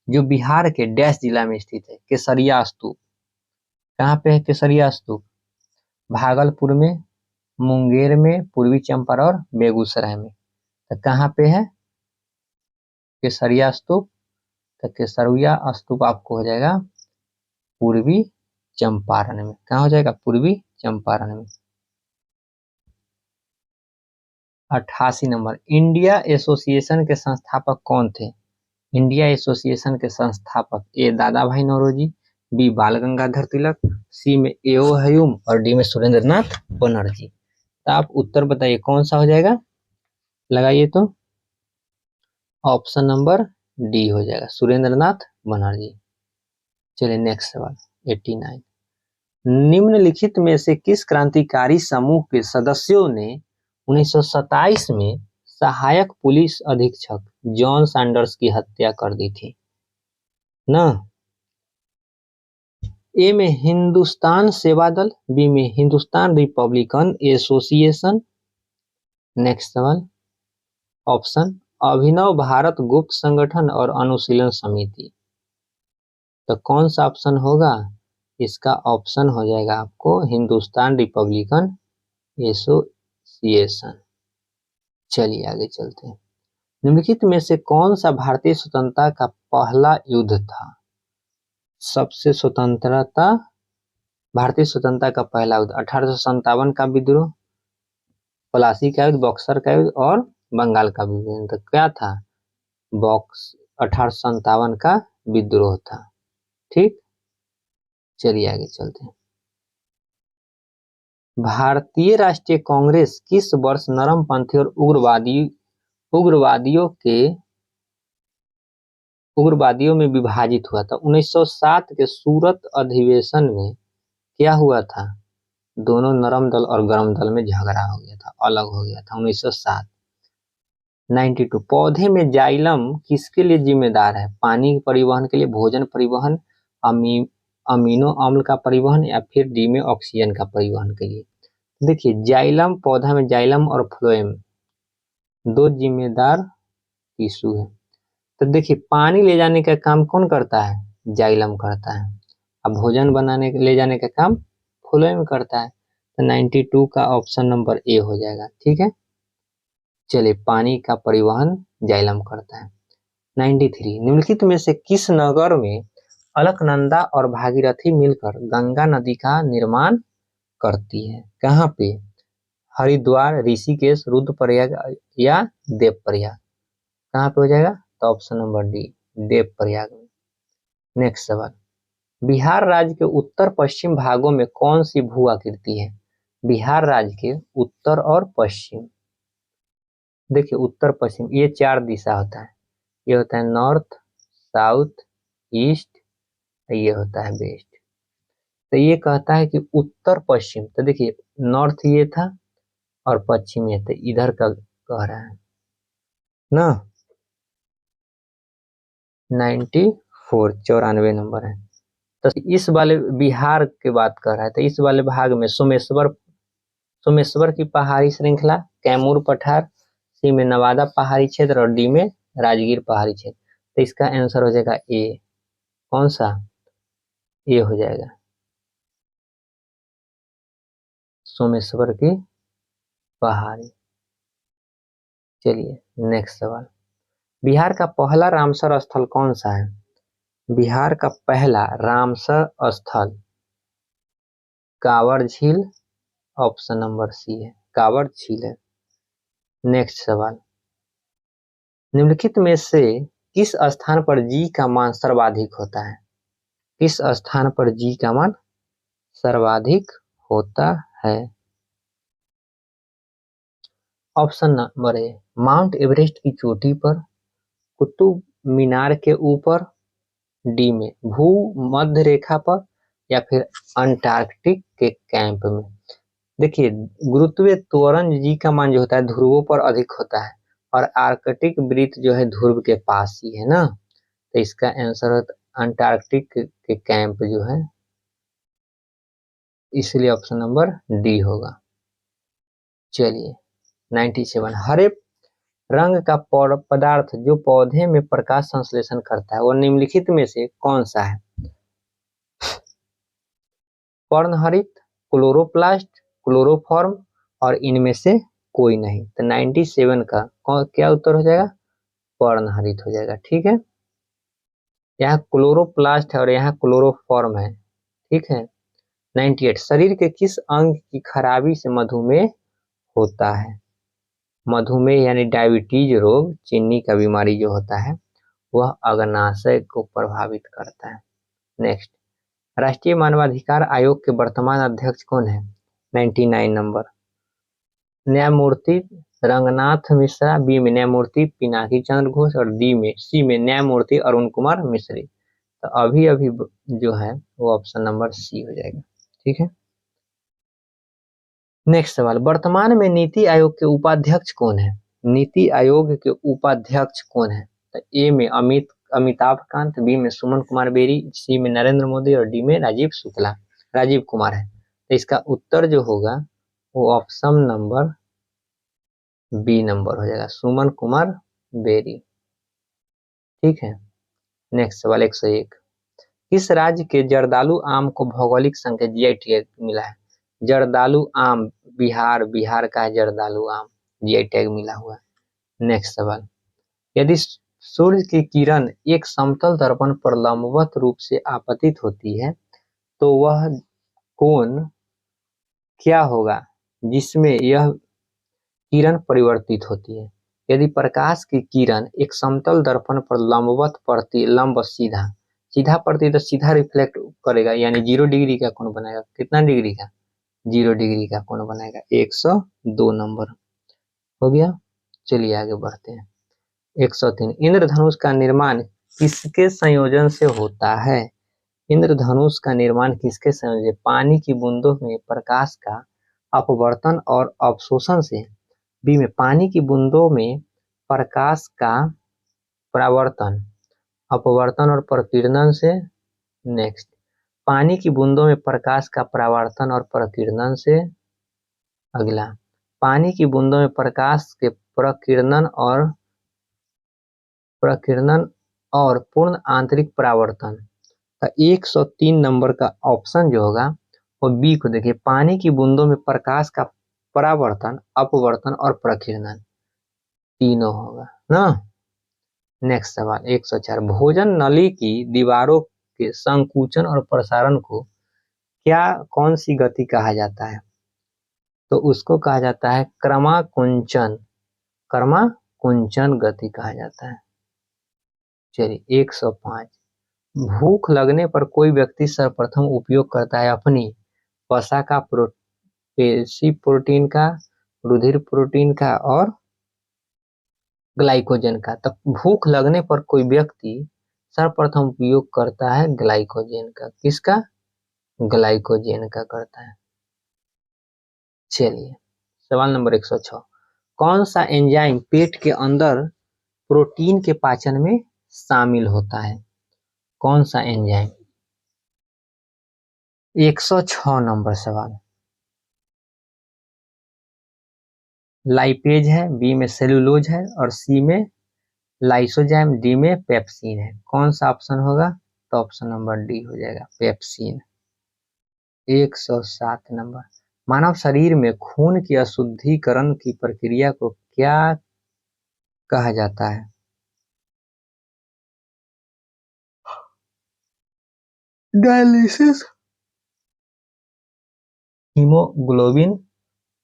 जो बिहार के डैश जिला में स्थित है। केसरिया स्तूप कहाँ पे है? केसरिया स्तूप भागलपुर में, मुंगेर में, पूर्वी चंपारण और बेगूसराय में। तो कहाँ पे है केसरिया स्तूप? तो केसरिया स्तूप आपको हो जाएगा पूर्वी चंपारण में। कहाँ हो जाएगा? पूर्वी चंपारण में। 88 नंबर, इंडिया एसोसिएशन के संस्थापक कौन थे? इंडिया एसोसिएशन के संस्थापक ए दादा भाई नौरोजी, बी बाल गंगाधर तिलक, सी में एओ हयूम और डी में सुरेंद्र नाथ बनर्जी। तो आप उत्तर बताइए कौन सा हो जाएगा, लगाइए तो। ऑप्शन नंबर डी हो जाएगा, सुरेंद्र नाथ बनर्जी। चलिए नेक्स्ट सवाल 89, निम्नलिखित में से किस क्रांतिकारी समूह के सदस्यों ने 1927 में सहायक पुलिस अधीक्षक जॉन सैंडर्स की हत्या कर दी थी ना? ए में हिंदुस्तान सेवा दल, बी में हिंदुस्तान रिपब्लिकन एसोसिएशन। नेक्स्ट सवाल, ऑप्शन अभिनव भारत गुप्त संगठन और अनुशीलन समिति। तो कौन सा ऑप्शन होगा इसका? ऑप्शन हो जाएगा आपको हिंदुस्तान रिपब्लिकन एसोसिएशन। चलिए आगे चलते हैं। निम्नलिखित में से कौन सा भारतीय स्वतंत्रता का पहला युद्ध था? सबसे स्वतंत्रता, भारतीय स्वतंत्रता का पहला युद्ध 1857 का विद्रोह, प्लासी का युद्ध, बक्सर का युद्ध और बंगाल का विभाजन। तो क्या था? बॉक्स 1857 का विद्रोह था। ठीक, चलिए आगे चलते हैं। भारतीय राष्ट्रीय कांग्रेस किस वर्ष नरमपंथी और उग्रवादियों में विभाजित हुआ था? 1907 के सूरत अधिवेशन में क्या हुआ था? दोनों नरम दल और गरम दल में झगड़ा हो गया था, अलग हो गया था 1907। 92, पौधे में जाइलम किसके लिए जिम्मेदार है? पानी परिवहन के लिए, भोजन परिवहन, अमीनो अम्ल का परिवहन या फिर डी में ऑक्सीजन का परिवहन के लिए। देखिए जाइलम, पौधा में जाइलम और फ्लोएम दो जिम्मेदार टिश्यू है। तो देखिए पानी ले जाने का काम कौन करता है? जाइलम करता है। अब भोजन बनाने ले जाने का काम फ्लोएम करता है। तो 92 का ऑप्शन नंबर ए हो जाएगा। ठीक है, चलिए पानी का परिवहन जाइलम करता है। 93, निम्नलिखित में से किस नगर में अलकनंदा और भागीरथी मिलकर गंगा नदी का निर्माण करती है? कहाँ पे? हरिद्वार, ऋषिकेश, रुद्रप्रयाग या देवप्रयाग। कहाँ पे हो जाएगा? तो ऑप्शन नंबर डी देवप्रयाग में। नेक्स्ट सवाल, बिहार राज्य के उत्तर पश्चिम भागों में कौन सी भू आकृति है? बिहार राज्य के उत्तर और पश्चिम, देखिए उत्तर पश्चिम ये 4 दिशा होता है। ये होता है नॉर्थ, साउथ, ईस्ट, ये होता है वेस्ट। तो ये कहता है कि उत्तर पश्चिम, तो देखिए नॉर्थ ये था और पश्चिम ये था, इधर का कह रहा है ना। 94, 94 नंबर है। तो इस वाले बिहार की बात कर रहा है, तो इस वाले भाग में सोमेश्वर की पहाड़ी श्रृंखला, कैमूर पठार, सी में नवादा पहाड़ी क्षेत्र और डी में राजगीर पहाड़ी क्षेत्र। तो इसका आंसर हो जाएगा ए। कौन सा? ए हो जाएगा सोमेश्वर की पहाड़ी। चलिए नेक्स्ट सवाल, बिहार का पहला रामसर स्थल कौन सा है? बिहार का पहला रामसर स्थल कांवर झील, ऑप्शन नंबर सी है कांवर झील है। नेक्स्ट सवाल, निम्नलिखित में से किस स्थान पर जी का मान सर्वाधिक होता है? किस स्थान पर जी का मान सर्वाधिक होता है? ऑप्शन नंबर ए माउंट एवरेस्ट की चोटी पर, कुतुब मीनार के ऊपर, डी में भू मध्य रेखा पर या फिर अंटार्कटिक के कैंप में। देखिए गुरुत्वीय त्वरण जी का मान जो होता है ध्रुवों पर अधिक होता है और आर्कटिक वृत्त जो है ध्रुव के पास ही है ना। तो इसका आंसर अंटार्कटिक के कैंप जो है, इसलिए ऑप्शन नंबर डी होगा। चलिए 97, हरे रंग का पदार्थ जो पौधे में प्रकाश संश्लेषण करता है वो निम्नलिखित में से कौन सा है? पर्णहरित, क्लोरोप्लास्ट, क्लोरोफॉर्म और इनमें से कोई नहीं। तो 97 का क्या उत्तर हो जाएगा? पर्णहरित हो जाएगा। ठीक है, यहाँ क्लोरोप्लास्ट है और यहाँ क्लोरोफॉर्म है। ठीक है। 98, शरीर के किस अंग की खराबी से मधुमेह होता है? मधुमेह यानी डायबिटीज रोग, चीनी का बीमारी जो होता है वह अग्नाशय को प्रभावित करता है। नेक्स्ट, राष्ट्रीय मानवाधिकार आयोग के वर्तमान अध्यक्ष कौन है? 99 नंबर, न्यायमूर्ति रंगनाथ मिश्रा, बी में न्यायमूर्ति पिनाकी चंद्र घोष और सी में न्यायमूर्ति अरुण कुमार मिश्री। तो अभी अभी जो है वो ऑप्शन नंबर सी हो जाएगा। ठीक है। नेक्स्ट सवाल, वर्तमान में नीति आयोग के उपाध्यक्ष कौन है? नीति आयोग के उपाध्यक्ष कौन है? तो ए में अमिताभ कांत, बी में सुमन कुमार बेरी, सी में नरेंद्र मोदी और डी में राजीव कुमार है। तो इसका उत्तर जो होगा वो ऑप्शन नंबर बी नंबर हो जाएगा, सुमन कुमार बेरी। ठीक है। नेक्स्ट सवाल 101, किस राज्य के जर्दालू आम को भौगोलिक संकेत जीआई टैग मिला है? जर्दालू आम बिहार का है जर्दालू आम, जीआई टैग मिला हुआ है। नेक्स्ट सवाल, यदि सूर्य की किरण एक समतल दर्पण पर लंबवत रूप से आपतित होती है तो वह कोण क्या होगा जिसमें यह किरण परिवर्तित होती है? यदि प्रकाश की किरण एक समतल दर्पण पर लंबवत पड़ती, सीधा पड़ती तो सीधा रिफ्लेक्ट करेगा, यानी 0 डिग्री का कोण बनाएगा। कितना डिग्री का? 0 डिग्री का कोण बनाएगा। 102 नंबर हो गया। चलिए आगे बढ़ते हैं। 103, इंद्रधनुष का निर्माण किसके संयोजन से होता है? इंद्रधनुष का निर्माण किसके संयोजन? पानी की बूंदों में प्रकाश का अपवर्तन और अवशोषण से, बी में पानी की बूंदों में प्रकाश का परावर्तन, अपवर्तन और प्रकीर्णन से। नेक्स्ट, पानी की बूंदों में प्रकाश का परावर्तन और प्रकीर्णन से। अगला, पानी की बूंदों में प्रकाश के प्रकीर्णन और पूर्ण आंतरिक परावर्तन। का 103 नंबर का ऑप्शन जो होगा वो बी को देखिए, पानी की बूंदों में प्रकाश का परावर्तन, अपवर्तन और प्रकीर्णन तीनों होगा ना। नेक्स्ट सवाल 104, भोजन नली की दीवारों के संकुचन और प्रसारण को कौन सी गति कहा जाता है? तो उसको कहा जाता है क्रमाकुंचन गति कहा जाता है। चलिए 105, भूख लगने पर कोई व्यक्ति सर्वप्रथम उपयोग करता है अपनी वसा का, पेशी प्रोटीन का, रुधिर प्रोटीन का और ग्लाइकोजन का। तब भूख लगने पर कोई व्यक्ति सर्वप्रथम उपयोग करता है ग्लाइकोजन का। किसका? ग्लाइकोजन का करता है। चलिए सवाल नंबर 106, कौन सा एंजाइम पेट के अंदर प्रोटीन के पाचन में शामिल होता है? कौन सा एंजाइम? 106 नंबर सवाल, लाइपेज है, बी में सेलुलोज है और सी में लाइसोजाइम, डी में पेप्सिन है। कौन सा ऑप्शन होगा? तो ऑप्शन नंबर डी हो जाएगा, पेप्सिन। 107 नंबर, मानव शरीर में खून की अशुद्धिकरण की प्रक्रिया को क्या कहा जाता है? डायलिसिस, हीमोग्लोबिन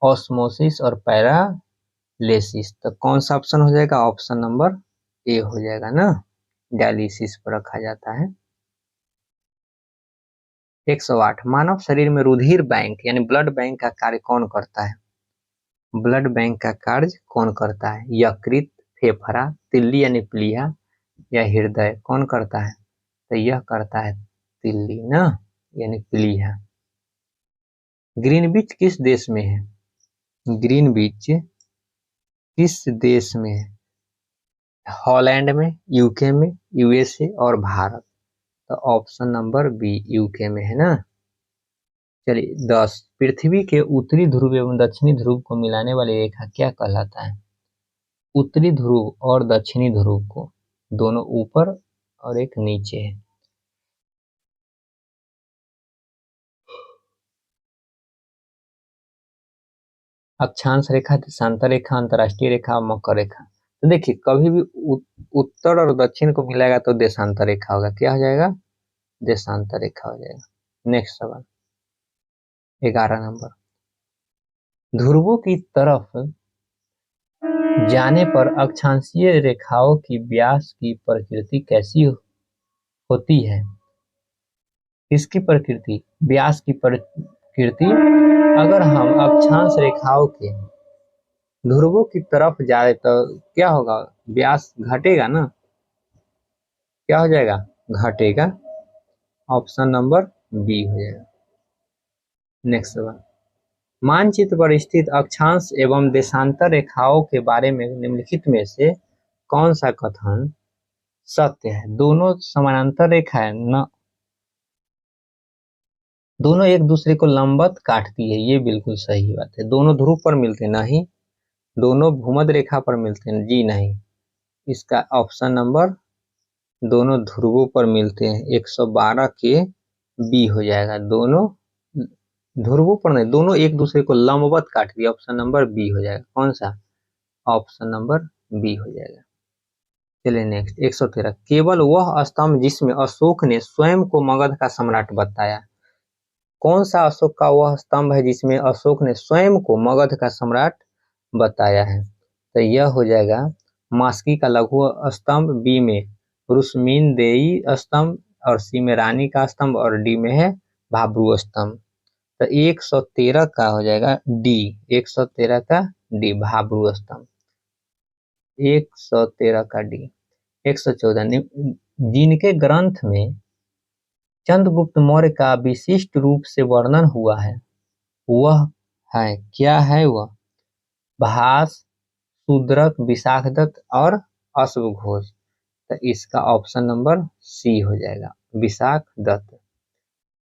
ऑस्मोसिस और पैरालिसिस। तो कौन सा ऑप्शन हो जाएगा? ऑप्शन नंबर ए हो जाएगा ना, डायलिसिस पर रखा जाता है। 108, मानव शरीर में रुधिर बैंक यानी ब्लड बैंक का कार्य कौन करता है? ब्लड बैंक का कार्य कौन करता है? यकृत, फेफड़ा, तिल्ली यानी प्लीहा या हृदय? कौन करता है? तो यह करता है तिल्ली ना, यानी प्लीहा। ग्रीनविच किस देश में है? ग्रीनविच किस देश में है? हॉलैंड में, यूके में, यूएसए और भारत। तो ऑप्शन नंबर बी यूके में है ना। चलिए 10, पृथ्वी के उत्तरी ध्रुव एवं दक्षिणी ध्रुव को मिलाने वाली रेखा क्या कहलाता है? उत्तरी ध्रुव और दक्षिणी ध्रुव को, दोनों ऊपर और एक नीचे है। अक्षांश रेखा, देशांतर रेखा, अंतरराष्ट्रीय रेखा, मकर रेखा। तो देखिए कभी भी उत्तर और दक्षिण को मिलाएगा तो देशांतर रेखा होगा। क्या हो जाएगा? देशांतर रेखा हो जाएगा। नेक्स्ट सवाल 11 नंबर, ध्रुवों की तरफ जाने पर अक्षांशीय रेखाओं की व्यास की प्रकृति कैसी होती है? किसकी प्रकृति? व्यास की प्रकृति। अगर हम अक्षांश रेखाओं के ध्रुवों की तरफ जाए तो क्या होगा? व्यास घटेगा ना। क्या हो जाएगा? घटेगा। ऑप्शन नंबर बी हो जाएगा। नेक्स्ट सवाल, मानचित्र पर स्थित अक्षांश एवं देशांतर रेखाओं के बारे में निम्नलिखित में से कौन सा कथन सत्य है? दोनों समानांतर रेखा है न, दोनों एक दूसरे को लंबवत काटती है, ये बिल्कुल सही बात है। दोनों ध्रुव पर मिलते नहीं, दोनों भूमध्य रेखा पर मिलते हैं, जी नहीं। इसका ऑप्शन नंबर, दोनों ध्रुवों पर मिलते हैं, 112 के बी हो जाएगा। दोनों ध्रुवों पर नहीं, दोनों एक दूसरे को लंबवत काट दिया। ऑप्शन नंबर बी हो जाएगा। कौन सा? ऑप्शन नंबर बी हो जाएगा। चलिए नेक्स्ट 113, केवल वह स्तंभ जिसमें अशोक ने स्वयं को मगध का सम्राट बताया। कौन सा अशोक का वह स्तंभ है जिसमें अशोक ने स्वयं को मगध का सम्राट बताया है? तो यह हो जाएगा मास्की का लघु स्तंभ, बी में रुश्मीनदेई स्तंभ, और सी में रानी का स्तंभ, और डी में है भाब्रू स्तंभ। तो 113 का हो जाएगा डी, 113 का डी भाब्रू स्तंभ, 113 का डी। 114, जिनके ग्रंथ में चंद्रगुप्त मौर्य का विशिष्ट रूप से वर्णन हुआ है वह है, क्या है वह? भास, शूद्रक, विशाखदत्त और अश्वघोष। तो इसका ऑप्शन नंबर सी हो जाएगा, विशाखदत्त।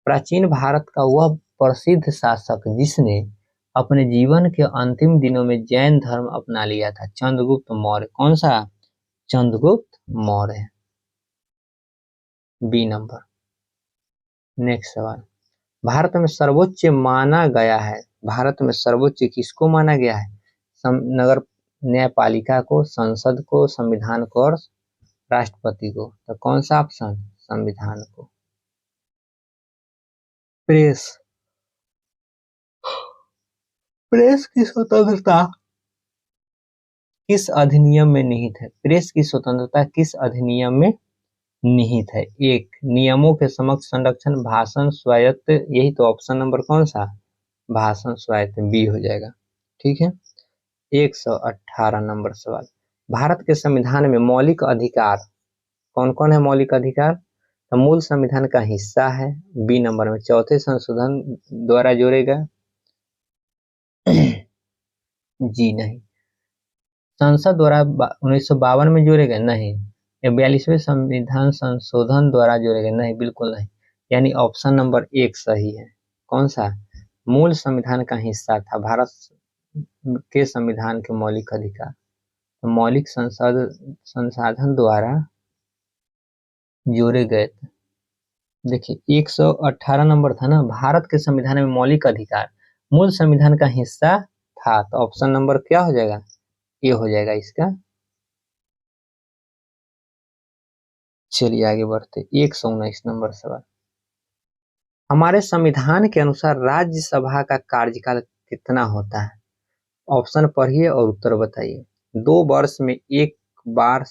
प्राचीन भारत का वह प्रसिद्ध शासक जिसने अपने जीवन के अंतिम दिनों में जैन धर्म अपना लिया था, चंद्रगुप्त मौर्य। कौन सा? Chandragupta Maurya, B number. Next सवाल, भारत में सर्वोच्च माना गया है, भारत में सर्वोच्च किसको माना गया है? नगर न्यायपालिका को, संसद को, संविधान को और राष्ट्रपति को। तो कौन सा ऑप्शन? संविधान को। प्रेस, प्रेस की स्वतंत्रता किस अधिनियम में निहित है? प्रेस की स्वतंत्रता किस अधिनियम में निहित है? एक, नियमों के समक्ष संरक्षण, भाषण स्वायत्त, यही तो ऑप्शन नंबर कौन सा? भाषण स्वायत्त, बी हो जाएगा। ठीक है। 118 नंबर सवाल, भारत के संविधान में मौलिक अधिकार कौन कौन है? मौलिक अधिकार तो मूल संविधान का हिस्सा है, बी नंबर में चौथे संशोधन द्वारा जोड़े गए, जी नहीं। संसद द्वारा 1952 में जोड़े गए, नहीं। 42वें संविधान संशोधन द्वारा जोड़े गए, नहीं, बिल्कुल नहीं। यानी ऑप्शन नंबर एक सही है। कौन सा? मूल संविधान का हिस्सा था भारत के संविधान के मौलिक अधिकार, तो मौलिक संसाधन द्वारा जोड़े गए थे। देखिए 118 नंबर था ना, भारत के संविधान में मौलिक अधिकार मूल संविधान का हिस्सा था, तो ऑप्शन नंबर क्या हो जाएगा? ये हो जाएगा इसका। चलिए आगे बढ़ते, 119 नंबर सवाल, हमारे संविधान के अनुसार राज्यसभा का कार्यकाल कितना होता है? ऑप्शन पढ़िए और उत्तर बताइए। 2 वर्ष में एक बार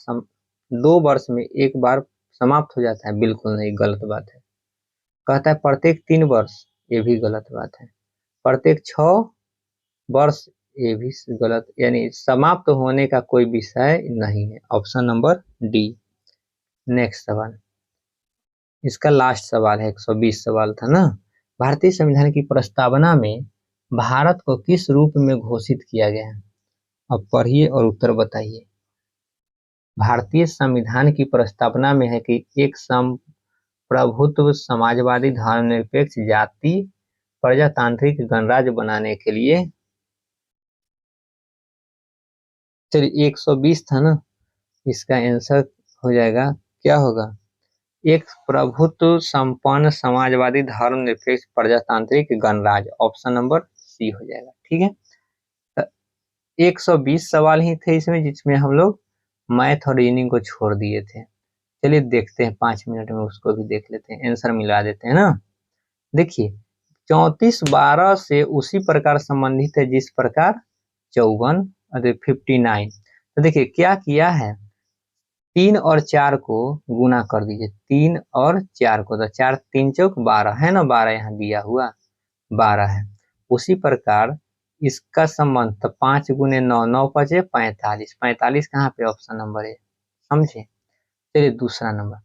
2 वर्ष में एक बार समाप्त हो जाता है, बिल्कुल नहीं, गलत बात है। कहता है प्रत्येक 3 वर्ष, ये भी गलत बात है। प्रत्येक 6 वर्ष, ये भी गलत, यानी समाप्त होने का कोई विषय नहीं है। Option number D. नेक्स्ट सवाल, इसका लास्ट सवाल है, 120 सवाल था ना। भारतीय संविधान की प्रस्तावना में भारत को किस रूप में घोषित किया गया है? अब पढ़िए और उत्तर बताइए। भारतीय संविधान की प्रस्तावना में है कि एक प्रभुत्व, समाजवादी, धर्मनिरपेक्ष, जाति, प्रजातांत्रिक गणराज्य बनाने के लिए। चलिए 120 था ना, इसका आंसर हो जाएगा, क्या होगा, एक प्रभुत्व संपन्न समाजवादी धर्मनिरपेक्ष प्रजातांत्रिक गणराज्य, ऑप्शन नंबर सी हो जाएगा। ठीक है, 120 सवाल ही थे इसमें, जिसमें हम लोग मैथ और रीजनिंग को छोड़ दिए थे। चलिए देखते हैं, 5 मिनट में उसको भी देख लेते हैं, आंसर मिला देते हैं ना। देखिए 34/12 से उसी प्रकार संबंधित है जिस प्रकार 59। तो देखिए क्या किया है, 3 और 4 को गुना कर दीजिए, 3 और 4 को, तो 4 3 चौक 12 है ना, 12 यहाँ दिया हुआ 12 है। उसी प्रकार इसका संबंध, तो 5 गुने 9, 9 5 45, 45 कहाँ पे, ऑप्शन नंबर है, समझे। चलिए दूसरा नंबर,